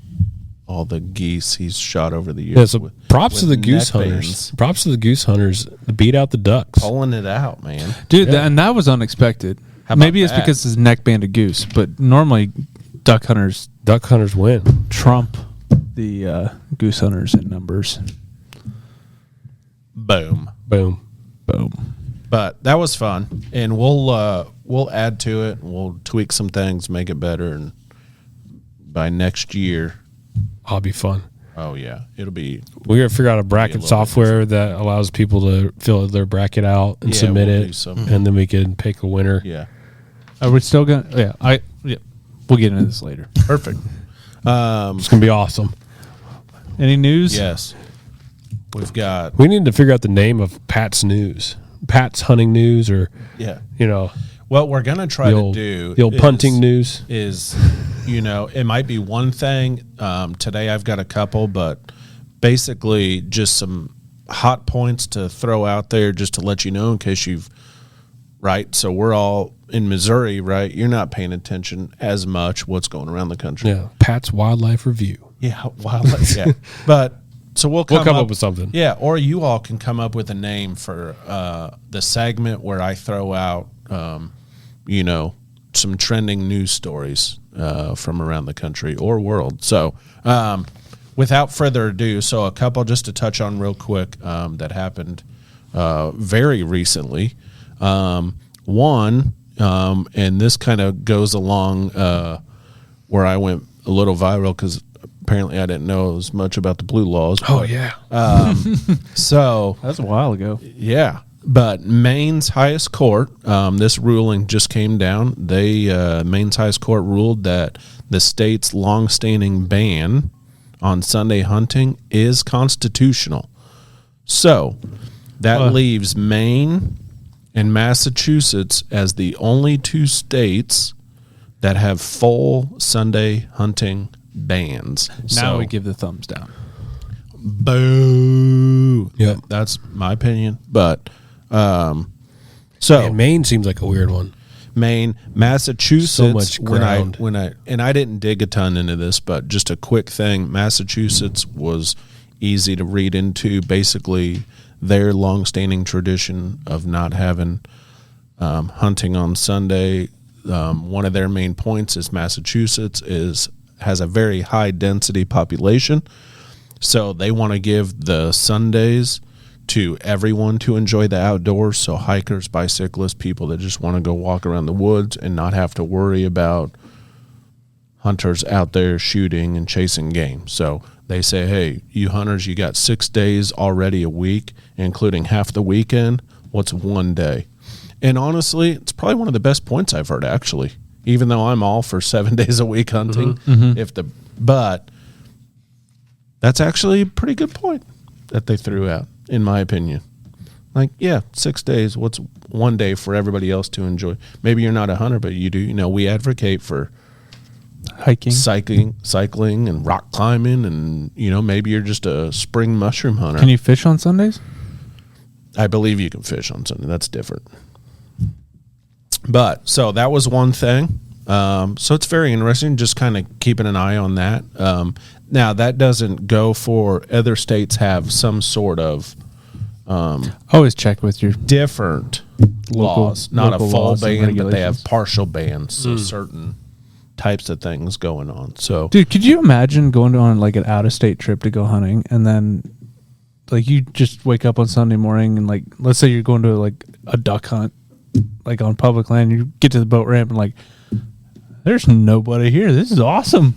all the geese he's shot over the years. Yeah, so with- props with to the goose neck hunters. bands. Props to the goose hunters. Beat out the ducks. Pulling it out, man. Dude, Yeah. and that was unexpected. How about Maybe it's that? because it's neck banded goose, but normally duck hunters Duck hunters win. trump the goose hunters in numbers. Boom. Boom. Boom. But that was fun, and we'll add to it. We'll tweak some things, make it better, and by next year, I'll be fun. oh yeah, it'll be. We got to figure out a Be a bracket little software that allows people to fill their bracket out and Yeah, submit we'll do it, some. and then we can pick a winner. Yeah, Are we still going to? Yeah. We'll get into this later. perfect. It's gonna be awesome. Any news? Yes, we've got. We need to figure out the name of Pat's News, Pat's Hunting News, or Yeah, what we're gonna try the to old, do the old punting news. is, it might be one thing. Today I've got a couple, but basically just some hot points to throw out there just to let you know in case right. So we're all in Missouri, right? You're not paying attention as much what's going around the country. Yeah, Pat's Wildlife Review. Yeah, wildlife. Yeah, but so we'll come come up with something. Yeah, or you all can come up with a name for the segment where I throw out, some trending news stories from around the country or world. So, without further ado, so a couple just to touch on real quick that happened very recently. One, and this kind of goes along where I went a little viral because apparently I didn't know as much about the blue laws. Oh but- yeah, So That's a while ago. yeah, but Maine's highest court, this ruling just came down. Maine's highest court ruled that the state's longstanding ban on Sunday hunting is constitutional. So that leaves Maine and Massachusetts as the only two states that have full Sunday hunting bans. Now we give the thumbs down. Boo. Yeah. That's my opinion. But and Maine seems like a weird one. Maine, Massachusetts. So much ground. When I didn't dig a ton into this, but just a quick thing. Massachusetts was easy to read into. Basically, their longstanding tradition of not having hunting on Sunday. one of their main points is Massachusetts has a very high density population, so they want to give the Sundays to everyone to enjoy the outdoors. So hikers, bicyclists, people that just want to go walk around the woods and not have to worry about hunters out there shooting and chasing game. So they say, hey, you hunters, you got 6 days already a week, including half the weekend. What's one day? And honestly, it's probably one of the best points I've heard, actually, even though I'm all for 7 days a week hunting. But that's actually a pretty good point that they threw out, in my opinion. Like, yeah, 6 days. What's one day for everybody else to enjoy? Maybe you're not a hunter, but you do. You know, we advocate for Hiking. cycling and rock climbing, and, you know, maybe you're just a spring mushroom hunter. Can you fish on Sundays? I believe you can fish on Sunday. That's different. But, so that was one thing. So it's very interesting, just kind of keeping an eye on that. Now, that doesn't go for other states have some sort of Always check with your different Local- laws. Not a local full laws and ban, but they have regulations. partial bans. So certain types of things going on. So, Dude, could you imagine going on like an out of state trip to go hunting and then like you just wake up on Sunday morning and like let's say you're going to like a duck hunt like on public land, you get to the boat ramp and like there's nobody here. This is awesome.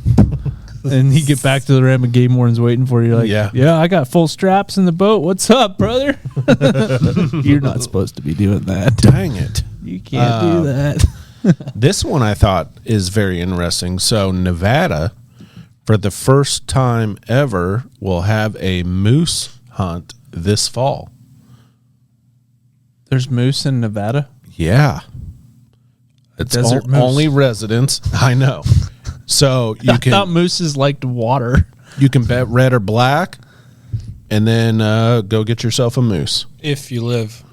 And you get back to the ramp and game warden's waiting for you. You're like, yeah, I got full straps in the boat. What's up, brother? You're not supposed to be doing that. dang it. You can't do that. This one I thought is very interesting. So Nevada, for the first time ever, will have a moose hunt this fall. There's moose in Nevada. Yeah. It's Desert moose. only residents. I know. So you I thought can mooses liked water. bet red or black, and then go get yourself a moose. If you live.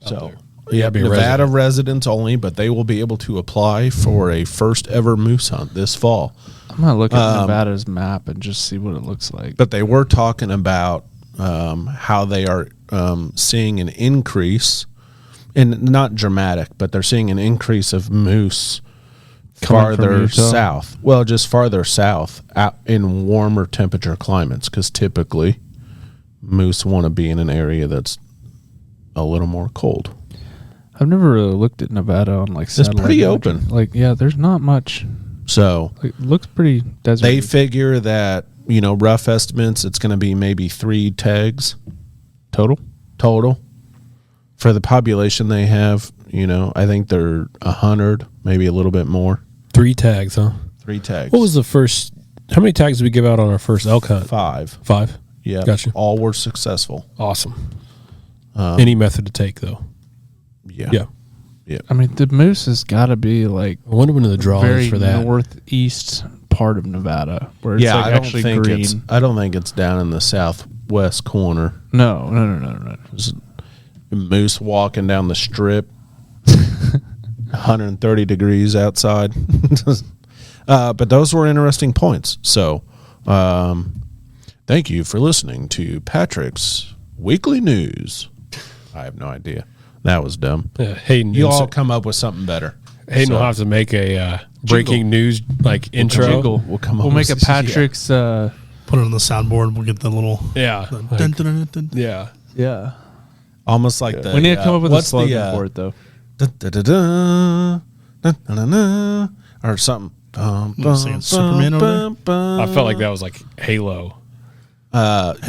So Yeah, be a Nevada resident. residents only, but they will be able to apply for a first ever moose hunt this fall. I'm gonna look at Nevada's map and just see what it looks like. But they were talking about how they are seeing an increase, and not dramatic, but they're seeing an increase of moose Coming from farther Utah? south. Well, just farther south out in warmer temperature climates, because typically moose want to be in an area that's a little more cold. I've never really looked at Nevada on like satellite pretty imagery. open. Like, yeah, there's not much. So Like, it looks pretty desert. they figure that, you know, rough estimates, it's going to be maybe 3 tags total. for the population they have. You know, I think they're 100, maybe a little bit more. 3 tags, huh? 3 tags. What was the first? How many tags did we give out on our first elk hunt? 5? 5. Yeah. Gotcha. All were successful. Awesome. Any method to take though. Yeah. Yeah. I mean, the moose has got to be like I wonder when the draw very is for that. northeast part of Nevada, where it's Yeah, like I don't actually think green. I don't think it's down in the southwest corner. No. There's a moose walking down the strip, 130 degrees outside. But those were interesting points. So, thank you for listening to Patrick's Weekly News. I have no idea. That was dumb. Yeah, Hayden, You all come up with something better. Hayden will have to make a breaking news like intro. Jingle. We'll come up We'll make with a Patrick's. Put it on the soundboard. We'll get the little. Yeah. Dun, Like, dun, dun, dun. yeah. Yeah. Almost like the. We need to come up with a what's slogan for it, though. Or something. Singing Superman over I felt like that was like Halo. You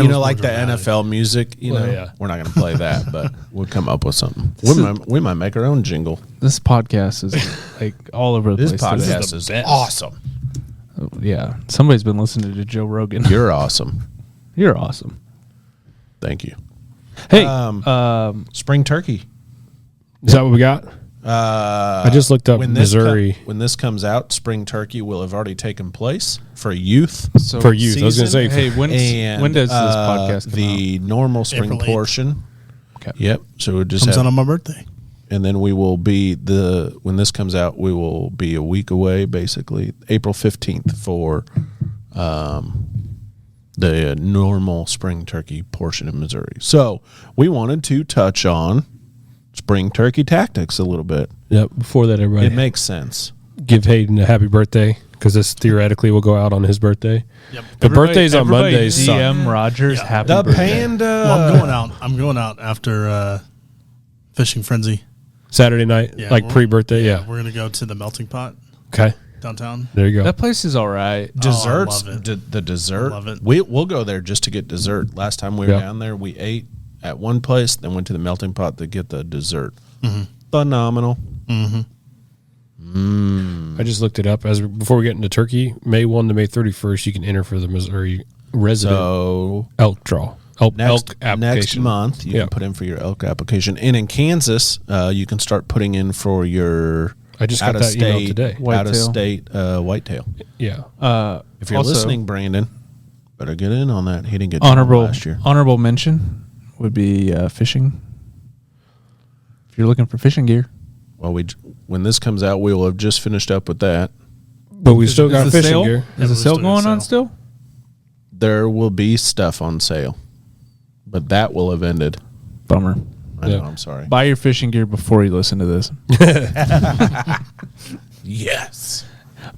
know, like the dramatic. NFL music. You Well, know, yeah. we're not going to play that, but we'll come up with something. We might make our own jingle. This podcast is like all over the This place. today. podcast the is best. awesome. Yeah. Somebody's been listening to Joe Rogan. You're awesome. You're awesome. Thank you. Hey, Spring turkey. Is that what we got? I just looked up Missouri. When this comes out, spring turkey will have already taken place for youth. so for youth. I was going to say. Hey, when does this podcast come the normal spring April 8th. portion. Okay. Yep. So it just Comes have, out on my birthday. and then we will be when this comes out, we will be a week away, basically April 15th for the normal spring turkey portion of Missouri. So we wanted to touch on spring turkey tactics a little bit. Yep. Before that, everybody It makes sense. give Hayden a happy birthday because this theoretically will go out on his birthday. Yep. The birthdays on Mondays. DM Rogers Yeah. happy The birthday. panda. Well, I'm going out after Fishing Frenzy. Saturday night, Yeah, like we're- pre-birthday. Yeah. We're gonna go to the Melting Pot Okay. downtown. There you go. That place is all right. Desserts, Oh, I love it. the dessert. I love it. We'll go there just to get dessert. Last time we were Yeah. down there, we ate at one place, then went to the Melting Pot to get the dessert. Phenomenal. I just looked it up before we get into turkey. May 1 to May 31st, you can enter for the Missouri resident So elk draw. Elk next application. month, you Yeah. can put in for your elk application. And in Kansas, you can start putting in for your I just got that email today. out of state whitetail. Yeah. If you're Also, listening, Brandon, better get in on that. He didn't get to last year. honorable mention would be fishing. If you're looking for fishing gear, Well, when this comes out, we will have just finished up with that. But we still got the fishing sale? gear. Is the we're sale still gonna going on sell. still? There will be stuff on sale, but that will have ended. Bummer. I know, Yeah. I'm sorry. Buy your fishing gear before you listen to this. Yes.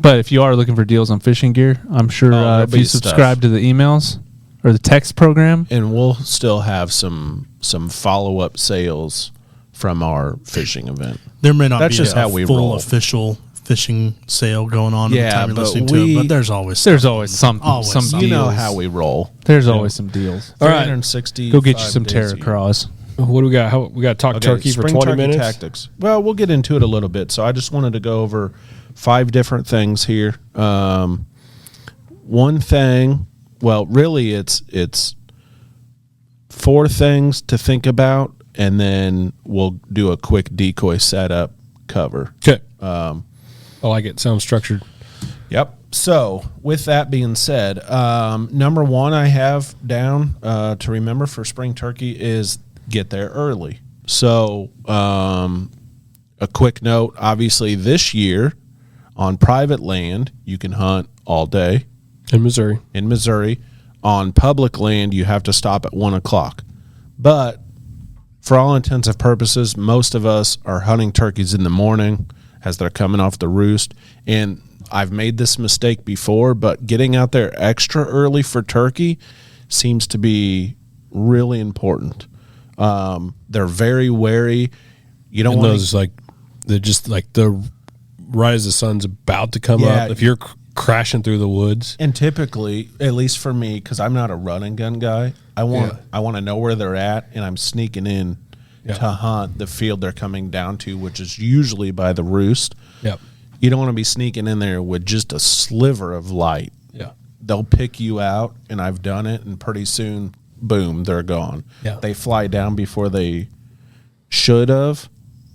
But if you are looking for deals on fishing gear, I'm sure there'll if be you stuff. subscribe to the emails or the text program, And we'll still have some follow-up sales from our fishing event. There may not That's be just a how we full roll. official fishing sale going on at Yeah, the time you're but listening to we- it, but there's always there's always some Always some some. You know deals. how we roll. There's always some deals. All right. 360. Go get you some Terra Cross. What do we got? We got to talk turkey for spring 20 turkey minutes. tactics. Well, we'll get into it a little bit. So I just wanted to go over 5 different things here. One thing, well, really, it's 4 things to think about, and then we'll do a quick decoy setup cover. Okay. I like it. Sounds structured. Yep. So, with that being said, number 1 I have down to remember for spring turkey is get there early. So, a quick note, obviously this year on private land, you can hunt all day In Missouri. in Missouri. On public land, you have to stop at 1 o'clock. But for all intents and purposes, most of us are hunting turkeys in the morning as they're coming off the roost. And I've made this mistake before, but getting out there extra early for turkey seems to be really important. They're very wary. You don't And want those like they're just like the right as the sun's about to come Yeah. up. If you're crashing through the woods, And typically, at least for me, because I'm not a run and gun guy, I want to know where they're at, and I'm sneaking in to hunt the field they're coming down to, which is usually by the roost. yep, You don't want to be sneaking in there with just a sliver of light. yeah, They'll pick you out, and I've done it, and pretty soon, boom, they're gone. Yeah. They fly down before they should have,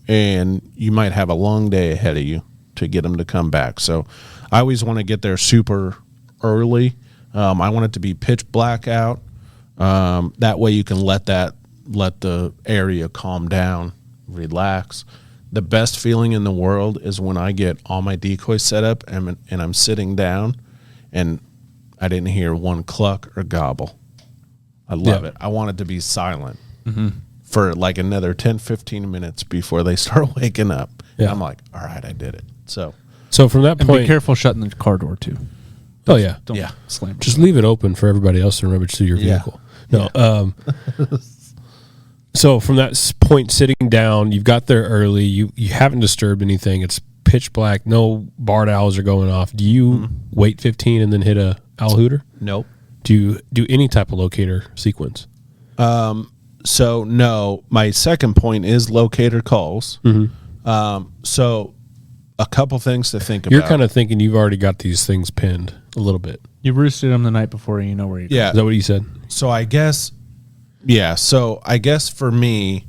and you might have a long day ahead of you to get them to come back. So I always want to get there super early. I want it to be pitch black out. That way you can let the area calm down, relax. The best feeling in the world is when I get all my decoys set up and I'm sitting down and I didn't hear one cluck or gobble. I love it. I want it to be silent for like another 10, 15 minutes before they start waking up. And Yeah. I'm like, all right, I did it. So So from that And point, be careful shutting the car door too. oh yeah, Don't Yeah. slam it. just leave it open for everybody else to rummage through your Yeah. vehicle. No. So from that point, sitting down, you've got there early. You haven't disturbed anything. It's pitch black. No barred owls are going off. Do you wait 15 and then hit a owl hooter? nope. Do you do any type of locator sequence? So no, my second point is locator calls. So a couple things to think about. You're kind of thinking you've already got these things pinned a little bit. You roosted them the night before, and you know where you're yeah. Is that what you said? So I guess, yeah. So I guess for me,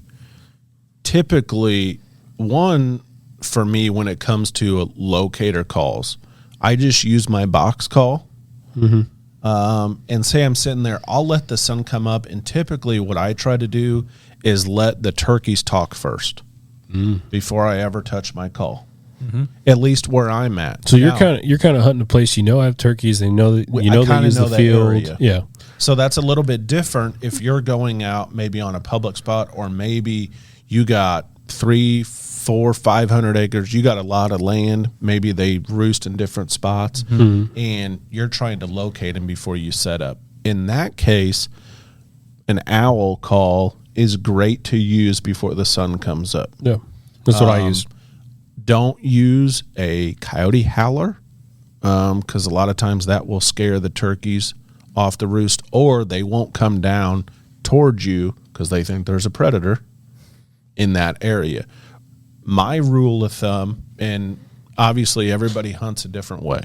typically, for me when it comes to locator calls, I just use my box call. And say I'm sitting there, I'll let the sun come up, and typically what I try to do is let the turkeys talk first before I ever touch my call. At least where I'm at. So Now, you're kind of hunting a place you know have turkeys. They know that I you know they kinda use know the that field. area. Yeah, So that's a little bit different if you're going out maybe on a public spot, or maybe you got 3, 4, 500 acres. You got a lot of land. Maybe they roost in different spots, and you're trying to locate them before you set up. In that case, an owl call is great to use before the sun comes up. Yeah, that's what I use. Don't use a coyote howler, because a lot of times that will scare the turkeys off the roost, or they won't come down towards you because they think there's a predator in that area. My rule of thumb, and obviously everybody hunts a different way,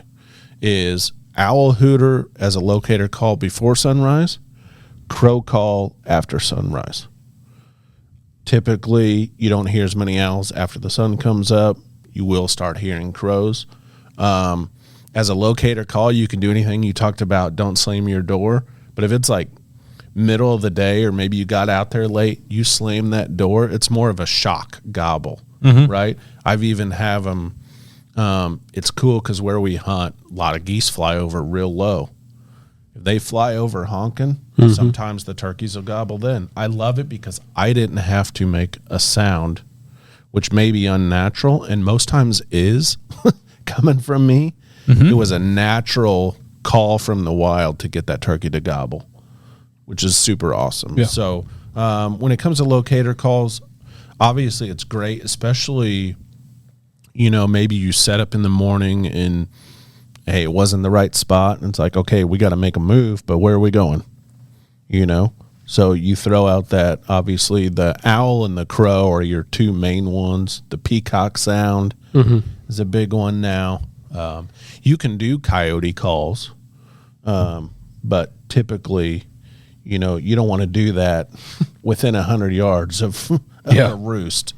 is owl hooter as a locator call before sunrise, crow call after sunrise. Typically, you don't hear as many owls after the sun comes up. You will start hearing crows. As a locator call, you can do anything. You talked about don't slam your door, but if it's like middle of the day or maybe you got out there late, you slam that door, it's more of a shock gobble, right? I've even have them, it's cool because where we hunt, a lot of geese fly over real low. If they fly over honking, sometimes the turkeys will gobble then. I love it because I didn't have to make a sound, which may be unnatural, and most times is coming from me. It was a natural call from the wild to get that turkey to gobble, which is super awesome. Yeah. So when it comes to locator calls, obviously it's great, especially, maybe you set up in the morning and, hey, it wasn't the right spot. And it's like, okay, we got to make a move, but where are we going? So you throw out that, obviously, the owl and the crow are your two main ones. The peacock sound is a big one now. You can do coyote calls, but typically, you don't want to do that within 100 yards of a roost.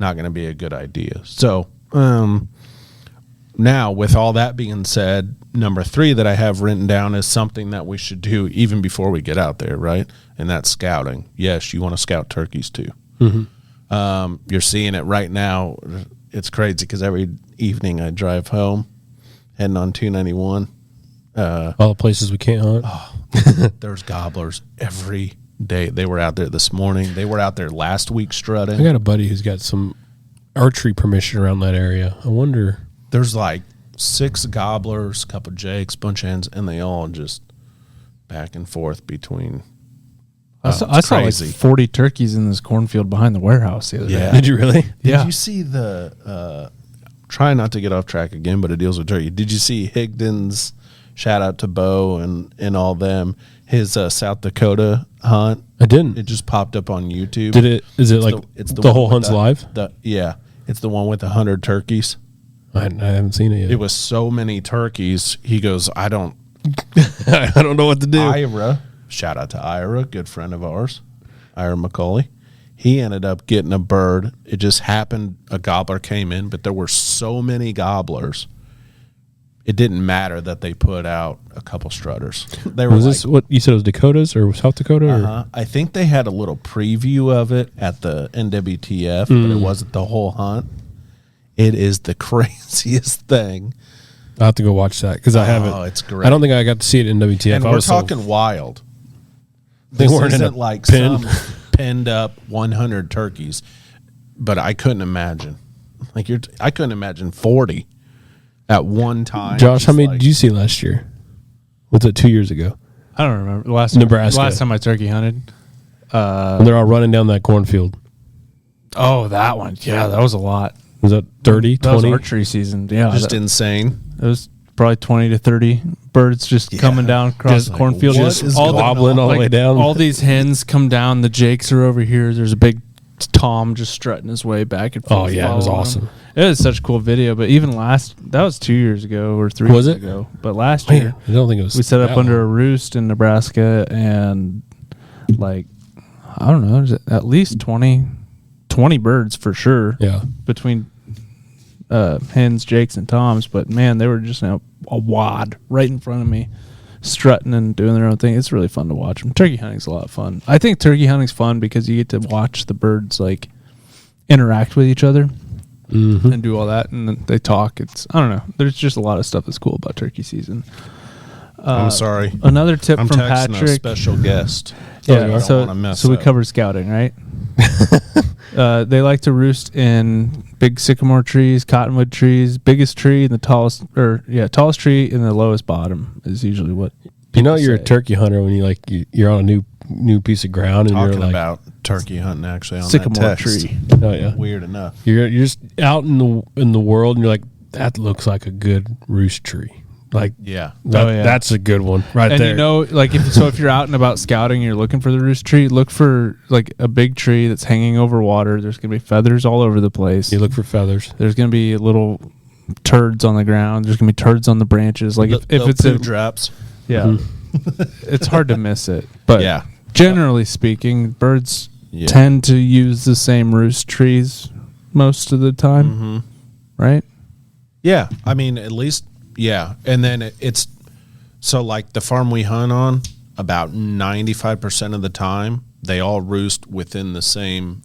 Not going to be a good idea. So now, with all that being said, number 3 that I have written down is something that we should do even before we get out there, right? And that's scouting. Yes, you want to scout turkeys too. You're seeing it right now. It's crazy because every evening I drive home, heading on 291. All the places we can't hunt. There's gobblers every day. They were out there this morning. They were out there last week strutting. I got a buddy who's got some archery permission around that area. I wonder. There's like 6 gobblers, a couple jakes, bunch of hens, and they all just back and forth between. I saw like 40 turkeys in this cornfield behind the warehouse the other day. Did you really? Did you see the try not to get off track again, but it deals with turkey. Did you see Higdon's, shout out to Bo and all them, his South Dakota hunt? I didn't. It just popped up on YouTube. Did it? Is it it's the whole hunt's live? Yeah. It's the one with 100 turkeys. I haven't seen it yet. It was so many turkeys. He goes, I don't know what to do. Ira, shout out to Ira, good friend of ours, Ira McCauley. He ended up getting a bird. It just happened a gobbler came in, but there were so many gobblers. It didn't matter that they put out a couple strutters. They were this what you said? It was Dakotas or South Dakota? Or? I think they had a little preview of it at the NWTF, but it wasn't the whole hunt. It is the craziest thing. I'll have to go watch that because I haven't. Oh, it's great. I don't think I got to see it in WTF. And we're talking wild. They weren't in a like pen. some penned up 100 turkeys, but I couldn't imagine. I couldn't imagine 40 at one time. Josh, how many did you see last year? Was it 2 years ago? I don't remember. Nebraska. Last time I turkey hunted. When they're all running down that cornfield. Oh, that one. Yeah, that was a lot. Was that 30, That was 20? archery season. Yeah. Just insane. It was probably 20 to 30 birds just coming down across the cornfield. what is all gobbling all the way down? All these hens come down. The jakes are over here. There's a big Tom just strutting his way back and forth. Oh, yeah. It was following awesome. him. It was such a cool video. But even that was 2 years ago or 3 Was years it? ago. But last year, Man, I don't think it was. we set up that under long. a roost in Nebraska and I don't know, at least 20 birds for sure. Yeah. Between hens, jakes, and toms, but man, they were just a wad right in front of me, strutting and doing their own thing. It's really fun to watch them. Turkey hunting's a lot of fun. I think turkey hunting's fun because you get to watch the birds interact with each other and do all that, and then they talk. I don't know. There's just a lot of stuff that's cool about turkey season. I'm sorry. Another tip I'm from texting Patrick. a special guest. Yeah, I don't so wanna mess we up. covered scouting, right? They like to roost in big sycamore trees, cottonwood trees. Biggest tree and the tallest tree in the lowest bottom is usually what. You know, you're a turkey hunter when you're on a new piece of ground and Talking you're like about turkey hunting actually on sycamore that text. tree. oh yeah, Weird enough. you're just out in the world and you're like, that looks like a good roost tree. Like Yeah. that's a good one right And there. you know, like if you're out and about scouting, and you're looking for the roost tree. Look for like a big tree that's hanging over water. There's gonna be feathers all over the place. you look for feathers. There's gonna be little turds on the ground. There's gonna be turds on the branches. Like if it's poo drops. yeah, it's hard to miss it. But Yeah. generally speaking, birds Yeah. tend to use the same roost trees most of the time, Mm-hmm. right? Yeah, I mean, at least, yeah. And then it's so like the farm we hunt on, about 95% of the time, they all roost within the same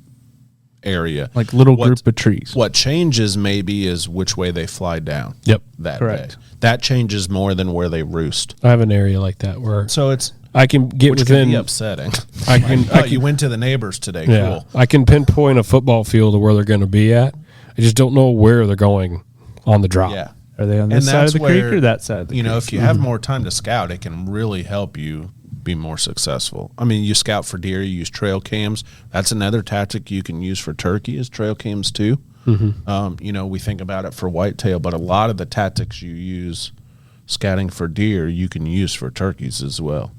area. Like little group of trees. What changes maybe is which way they fly down. Yep. That Correct. day. That changes more than where they roost. I have an area like that where So it's I can get which can within. be upsetting. I can. Oh, you went to the neighbors today. Yeah, Cool. I can pinpoint a football field of where they're going to be at. I just don't know where they're going on the drop. Yeah. Are they on And this side of that's the creek where, or that side of the You creek? know, if you have more time to scout, it can really help you be more successful. I mean, you scout for deer, you use trail cams. That's another tactic you can use for turkey is trail cams too. You know, we think about it for whitetail, but a lot of the tactics you use scouting for deer, you can use for turkeys as well.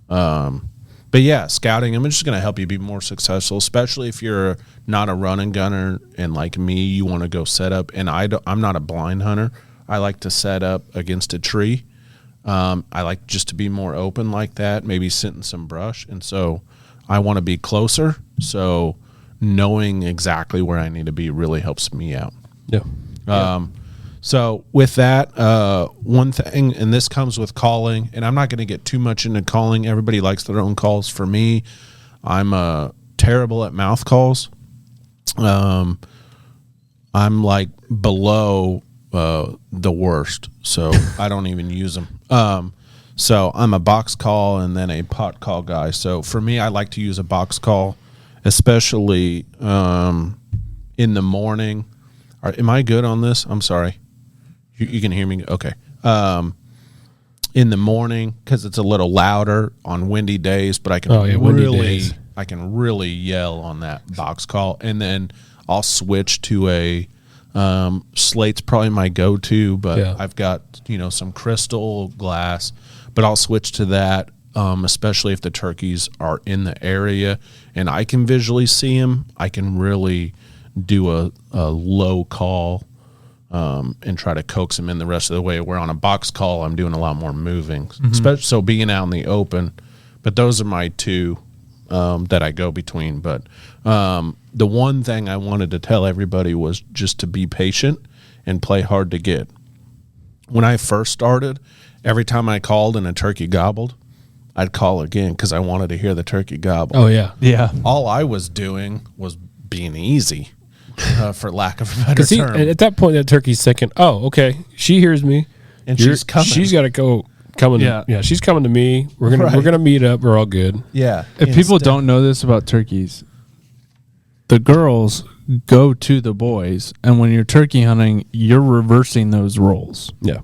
But yeah, scouting them is just going to help you be more successful, especially if you're not a run and gunner and like me, you want to go set up. And I'm not a blind hunter. I like to set up against a tree. I like just to be more open like that, maybe sit in some brush. And so I want to be closer. So knowing exactly where I need to be really helps me out. Yeah. So with that, one thing, and this comes with calling, and I'm not going to get too much into calling. Everybody likes their own calls. For me, I'm terrible at mouth calls. I'm like below the worst, so I don't even use them. So I'm a box call and then a pot call guy. So for me, I like to use a box call, especially in the morning. Am I good on this? I'm sorry. You can hear me? Okay. In the morning, because it's a little louder on windy days, but I can I can really yell on that box call. And then I'll switch to a slate's probably my go-to, but I've got, some crystal glass, but I'll switch to that, especially if the turkeys are in the area and I can visually see them. I can really do a low call and try to coax them in the rest of the way. Where on a box call, I'm doing a lot more moving, especially so being out in the open. But those are my two that I go between. But the one thing I wanted to tell everybody was just to be patient and play hard to get. When I first started, every time I called and a turkey gobbled, I'd call again because I wanted to hear the turkey gobble. Oh yeah. Yeah. All I was doing was being easy. For lack of a better term. At that point, that turkey's thinking, "Oh, okay, she hears me, and she's coming. She's got to go coming. Yeah, she's coming to me. We're gonna meet up. We're all good. Yeah. If people don't know this about turkeys, the girls go to the boys, and when you're turkey hunting, you're reversing those roles. Yeah.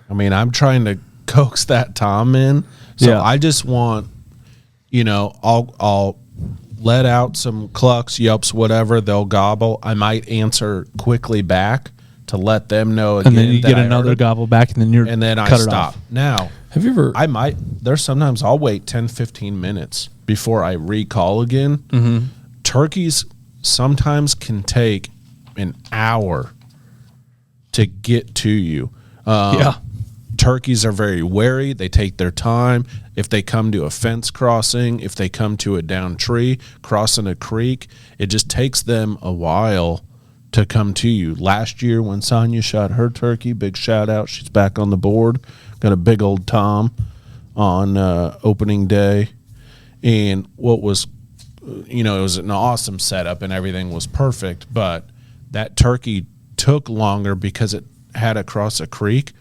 I mean, I'm trying to coax that Tom in. So I just want, I'll let out some clucks, yelps, whatever. They'll gobble. I might answer quickly back to let them know again. And then you get another gobble back, and then I stop. Now, have you ever? There's sometimes I'll wait 10, 15 minutes before I recall again. Mm-hmm. Turkeys sometimes can take an hour to get to you. Turkeys are very wary. They take their time. If they come to a fence crossing, if they come to a down tree, crossing a creek, it just takes them a while to come to you. Last year when Sonia shot her turkey, big shout out, she's back on the board, got a big old Tom on opening day. And what was, it was an awesome setup and everything was perfect, but that turkey took longer because it had to cross a creek.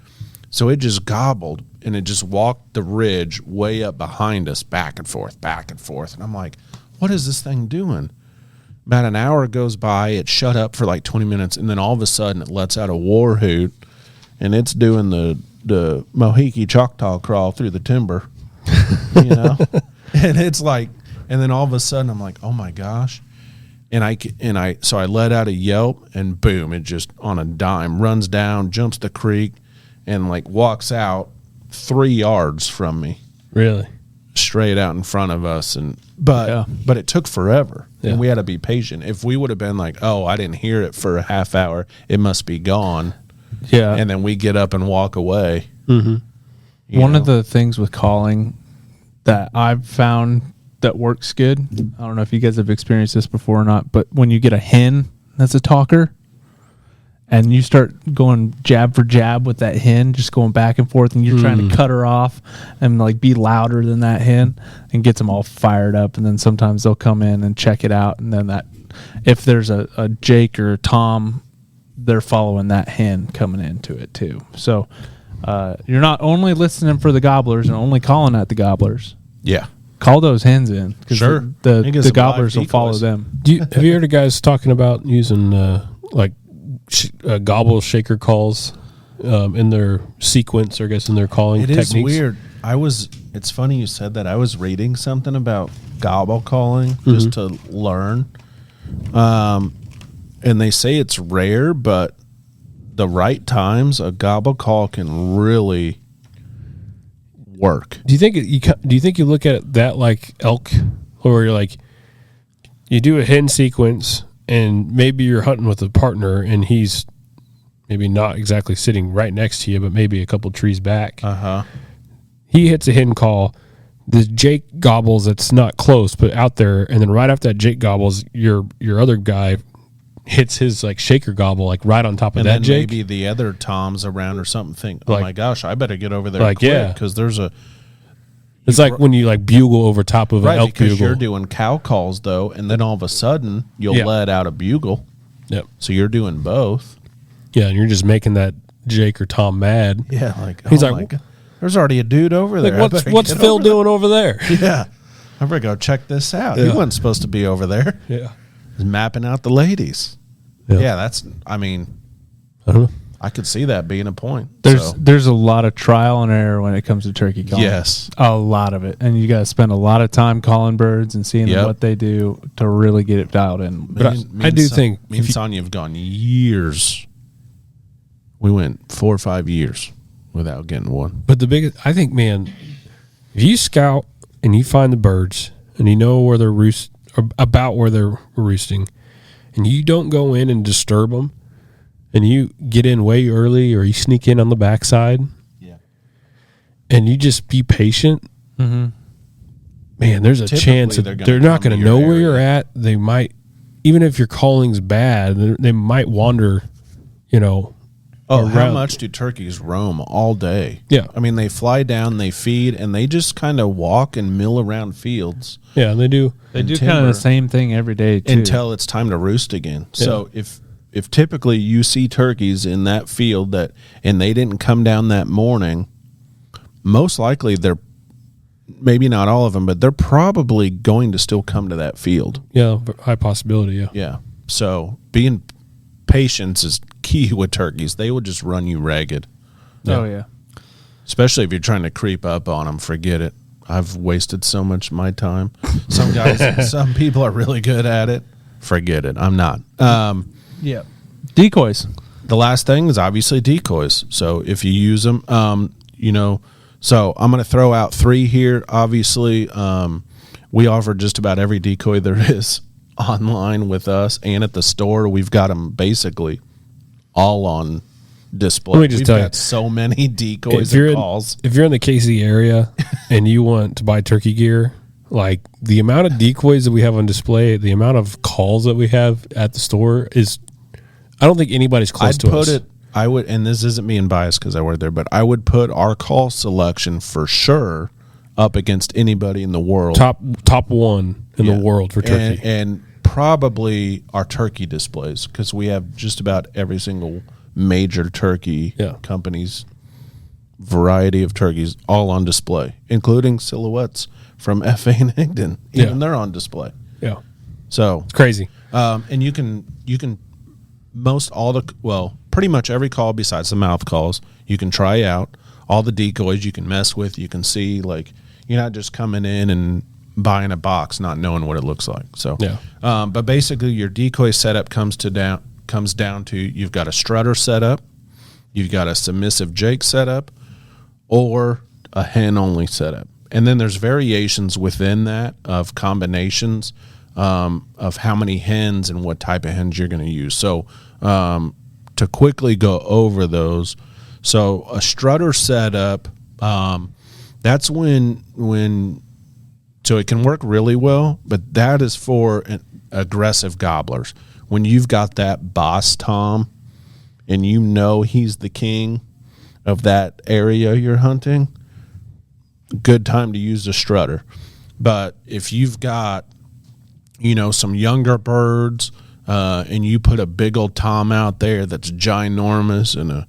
So it just gobbled, and it just walked the ridge way up behind us, back and forth. And I'm like, what is this thing doing? About an hour goes by, it shut up for like 20 minutes, and then all of a sudden it lets out a war hoot, and it's doing the Mohiki Choctaw crawl through the timber, you know? And it's like, and then all of a sudden I'm like, oh my gosh. So I let out a yelp, and boom, it just on a dime runs down, jumps the creek, and like walks out 3 yards from me. Really? Straight out in front of us. But it took forever, and we had to be patient. If we would have been like, oh, I didn't hear it for a half hour, it must be gone. Yeah. And then we get up and walk away. Mm-hmm. One of the things with calling that I've found that works good, I don't know if you guys have experienced this before or not, but when you get a hen that's a talker and you start going jab for jab with that hen, just going back and forth, and you're trying to cut her off and like be louder than that hen, and gets them all fired up. And then sometimes they'll come in and check it out. And then that, if there's a Jake or a Tom, they're following that hen coming into it too. So you're not only listening for the gobblers and only calling at the gobblers. Yeah. Call those hens in. Sure. The gobblers will follow them. Have you heard of guys talking about using gobble shaker calls in their sequence, or I guess in their calling techniques? It is weird. It's funny you said that. I was reading something about gobble calling just to learn. And they say it's rare, but the right times, a gobble call can really work. Do you think you look at that like elk, or you're like, you do a hen sequence, and maybe you're hunting with a partner, and he's maybe not exactly sitting right next to you, but maybe a couple trees back. He hits a hen call. The Jake gobbles. It's not close, but out there, and then right after that Jake gobbles, your other guy hits his like shaker gobble like right on top of that Jake. Maybe the other Toms around or something think, oh like, my gosh, I better get over there like, quick, because there's a... It's like when you like bugle over top of an elk because bugle. you're doing cow calls though, and then all of a sudden you'll let out a bugle. Yep. So you're doing both. Yeah, and you're just making that Jake or Tom mad. Yeah, like he's oh like, my God, there's already a dude over there. Like, what's Phil doing over there? Yeah, I better go check this out. He wasn't supposed to be over there. Yeah, he's mapping out the ladies. Yeah, that's. I mean, I could see that being a point. There's a lot of trial and error when it comes to turkey calling. Yes, a lot of it, and you got to spend a lot of time calling birds and seeing what they do to really get it dialed in. But I do think me and Sonya have gone years. We went 4 or 5 years without getting one. But the biggest, I think, man, if you scout and you find the birds and you know where they're about where they're roosting, and you don't go in and disturb them, and you get in way early, or you sneak in on the backside, and you just be patient, man, there's a chance that they're not going to know where you're at. They might, even if your calling's bad, they might wander, Oh, how much do turkeys roam all day? Yeah. I mean, they fly down, they feed, and they just kind of walk and mill around fields. Yeah, they do. They do kind of the same thing every day, too. Until it's time to roost again. Yeah. So if typically you see turkeys in that field and they didn't come down that morning, most likely they're, maybe not all of them, but they're probably going to still come to that field. Yeah, high possibility, yeah. Yeah. So being patience is key with turkeys. They will just run you ragged. Oh, yeah. Especially if you're trying to creep up on them. Forget it. I've wasted so much of my time. Some people are really good at it. Forget it. I'm not. Yeah. Decoys. The last thing is obviously decoys. So if you use them, so I'm going to throw out 3 here. Obviously, we offer just about every decoy there is online with us, and at the store. We've got them basically all on display. Let me just tell you, so many decoys and calls. If you're in the KC area and you want to buy turkey gear, like the amount of decoys that we have on display, the amount of calls that we have at the store is, I don't think anybody's close to us. I would, and this isn't being biased because I work there, but I would put our call selection for sure up against anybody in the world. Top one in the world for turkey. And probably our turkey displays, because we have just about every single major turkey company's variety of turkeys all on display, including silhouettes from F.A. and Higdon. Even they're on display. Yeah. So it's crazy. And you can pretty much every call besides the mouth calls, you can try out. All the decoys you can mess with, you can see, like, you're not just coming in and buying a box not knowing what it looks like. So Yeah. But basically your decoy setup comes down to you've got a strutter setup, you've got a submissive Jake setup, or a hen only setup. And then there's variations within that of combinations of how many hens and what type of hens you're going to use. So to quickly go over those, so a strutter setup, that's when so it can work really well, but that is for aggressive gobblers. When you've got that boss tom and you know he's the king of that area you're hunting, good time to use the strutter. But if you've got, some younger birds and you put a big old tom out there that's ginormous and a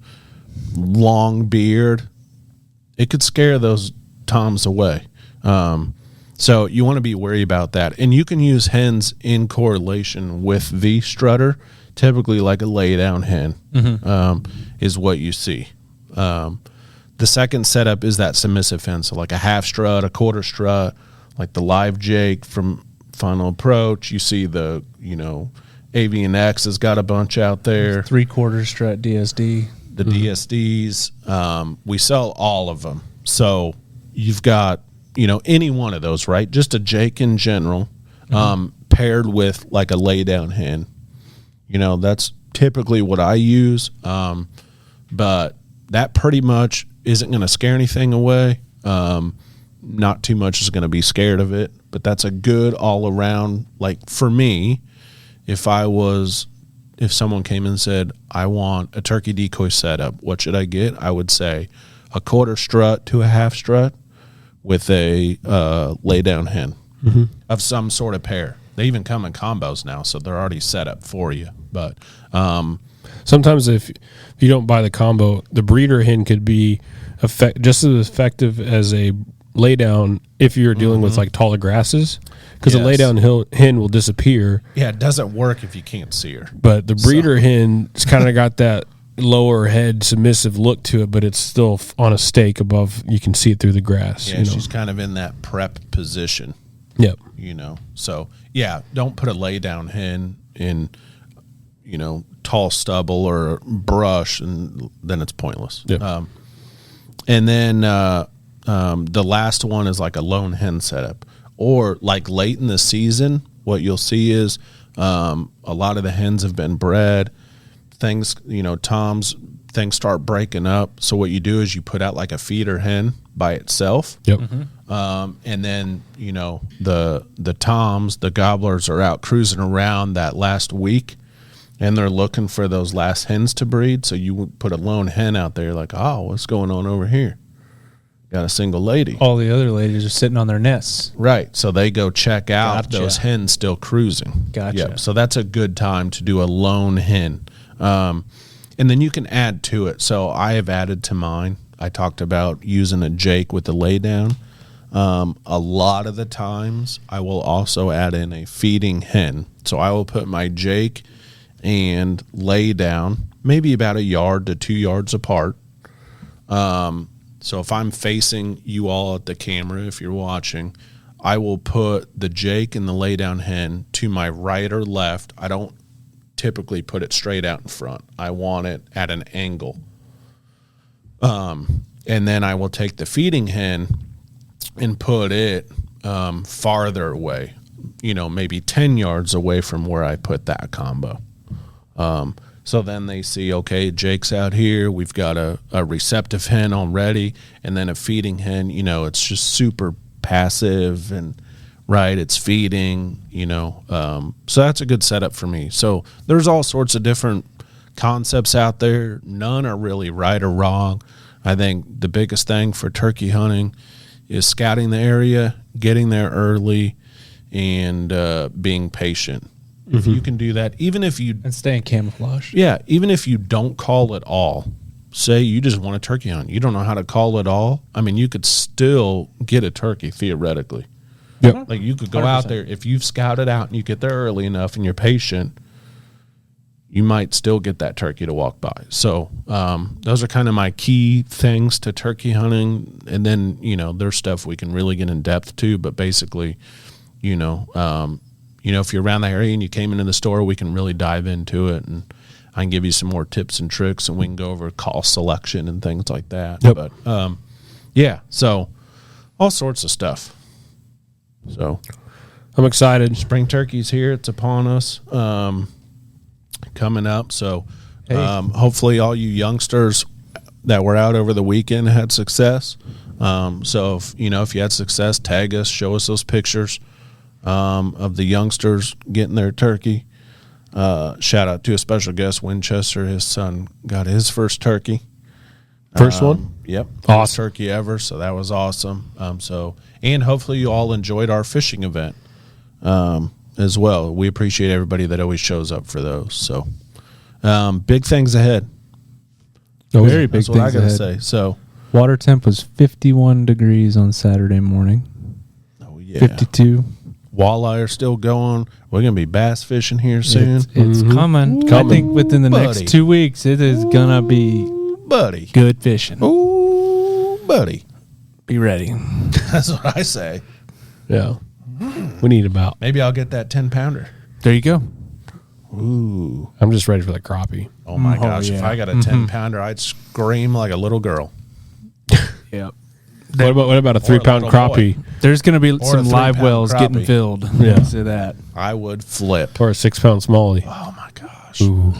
long beard, it could scare those toms away. So you want to be wary about that. And you can use hens in correlation with the strutter. Typically like a laydown hen is what you see. The second setup is that submissive hen. So like a half strut, a quarter strut, like the live Jake from Final Approach. You see the, Avian X has got a bunch out there. 3/4 strut DSD. The DSDs. We sell all of them. So you've got, any one of those, right? Just a Jake in general, paired with like a laydown hen. That's typically what I use. But that pretty much isn't going to scare anything away. Not too much is going to be scared of it, but that's a good all around. Like for me, if someone came and said, I want a turkey decoy setup, what should I get? I would say a quarter strut to a half strut with a laydown hen of some sort of pair. They even come in combos now, so they're already set up for you. But sometimes if you don't buy the combo, the breeder hen could be just as effective as a laydown if you're dealing with like taller grasses, because a laydown hen will disappear. Yeah, it doesn't work if you can't see her. But the breeder hen's kind of got that lower head submissive look to it, but it's still on a stake above. You can see it through the grass. Yeah, she's kind of in that prep position. Yep. So yeah, don't put a laydown hen in, tall stubble or brush, and then it's pointless. Yep. And then the last one is like a lone hen setup, or like late in the season, what you'll see is a lot of the hens have been bred. Things, toms, things start breaking up. So what you do is you put out like a feeder hen by itself. Yep. And then, the toms, the gobblers are out cruising around that last week, and they're looking for those last hens to breed. So you put a lone hen out there, like, oh, what's going on over here? Got a single lady. All the other ladies are sitting on their nests. Right. So they go check out those hens still cruising. Gotcha. Yep. So that's a good time to do a lone hen. And then you can add to it. So I have added to mine. I talked about using a Jake with the laydown. A lot of the times I will also add in a feeding hen. So I will put my Jake and laydown maybe about 1 yard to 2 yards apart. So if I'm facing you all at the camera, if you're watching, I will put the Jake and the laydown hen to my right or left. I don't typically put it straight out in front. I want it at an angle. And then I will take the feeding hen and put it farther away, maybe 10 yards away from where I put that combo. So then they see, okay, Jake's out here. We've got a receptive hen already, and then a feeding hen. It's just super passive and right. It's feeding. So that's a good setup for me. So there's all sorts of different concepts out there. None are really right or wrong. I think the biggest thing for turkey hunting is scouting the area, getting there early, and being patient. If you can do that, even if you... And stay in camouflage. Yeah, even if you don't call at all. Say you just want a turkey hunt. You don't know how to call at all. I mean, you could still get a turkey, theoretically. Yep. Like you could go out there if you've scouted out and you get there early enough and you're patient, you might still get that turkey to walk by. So those are kind of my key things to turkey hunting. And then, there's stuff we can really get in depth to, but basically, if you're around the area and you came into the store, we can really dive into it, and I can give you some more tips and tricks, and we can go over call selection and things like that. Yep. But so all sorts of stuff. So I'm excited. spring turkey's here. It's upon us. Coming up. So hopefully all you youngsters that were out over the weekend had success. So if you had success, tag us, show us those pictures of the youngsters getting their turkey. Shout out to a special guest, Winchester. His son got his first turkey. First one? Yep. Awesome. First turkey ever. So that was awesome. And hopefully you all enjoyed our fishing event as well. We appreciate everybody that always shows up for those. So big things ahead. Very big That's what I things got to ahead. say. So, Water temp was 51 degrees on Saturday morning. oh yeah. 52. Walleye are still going. We're going to be bass fishing here soon. It's coming. I think within the Buddy. next 2 weeks, it is going to be Buddy. good fishing. Ooh, buddy. Be ready. That's what I say. Yeah. We need about. Maybe I'll get that 10-pounder. There you go. Ooh. I'm just ready for the crappie. Oh, my Oh, gosh. If yeah. I got a 10-pounder, I'd scream like a little girl. Yep. What about a 3-pound little boy. crappie There's going to be a some live 3-pound wells getting crappie. filled. Yeah. Because of that. I would flip. or a 6-pound smallie? Oh, my gosh. Ooh.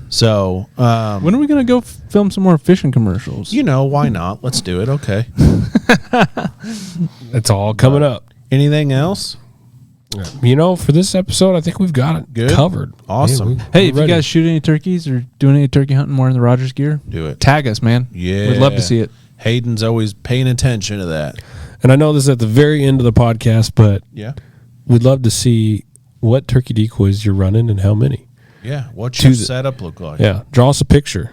So, When are we going to go film some more fishing commercials? why not? Let's do it. Okay. It's all coming up. Anything else? For this episode, I think we've got it Good. covered. Awesome. Man, Hey, we're if you ready. guys shoot any turkeys or doing any turkey hunting more in the Rogers gear, Do it. tag us, man. Yeah. We'd love to see it. Hayden's always paying attention to that. And I know this is at the very end of the podcast, but Yeah. we'd love to see what turkey decoys you're running and how many. Yeah. What's your To the- setup look like? Yeah, draw us a picture.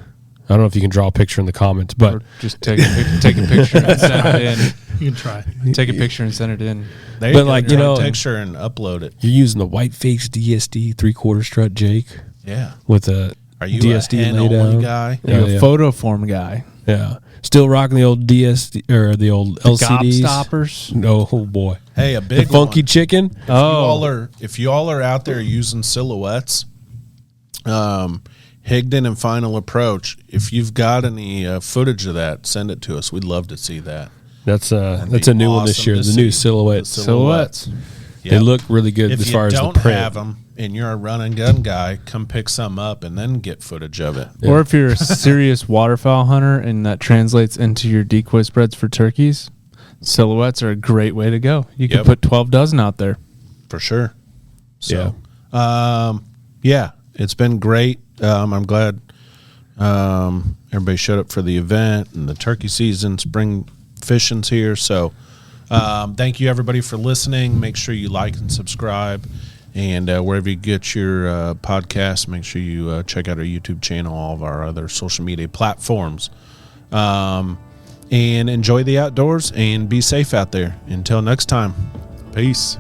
I don't know if you can draw a picture in the comments, but Or just take a picture and send it in. You can try. Take a picture and send it in. There But go. like, Draw a you know- picture and upload it. you're using the white face DSD 3/4 strut Jake Yeah. with a Are you DSD a hen laid only out. guy? Yeah, You're yeah. a photo form guy. Yeah, still rocking the old DSD or the old LCDs. Gobstoppers. No, oh boy, Hey, a the big funky one. chicken. If you all are out there using silhouettes, Higdon and Final Approach, if you've got any footage of that, send it to us. We'd love to see that. That's be a new one this awesome year. to The new see. silhouette. The silhouettes. They Yep. look really good If as you far as the don't print. have them and you're a run and gun guy, come pick some up and then get footage of it. Yeah. Or if you're a serious waterfowl hunter and that translates into your decoy spreads for turkeys, silhouettes are a great way to go. You can Yep. put 12 dozen out there. For sure. So, it's been great. I'm glad everybody showed up for the event and the turkey season. Spring fishing's here. So, thank you everybody for listening. Make sure you like and subscribe, and wherever you get your podcasts, make sure you check out our YouTube channel, all of our other social media platforms, and enjoy the outdoors and be safe out there. Until next time, peace.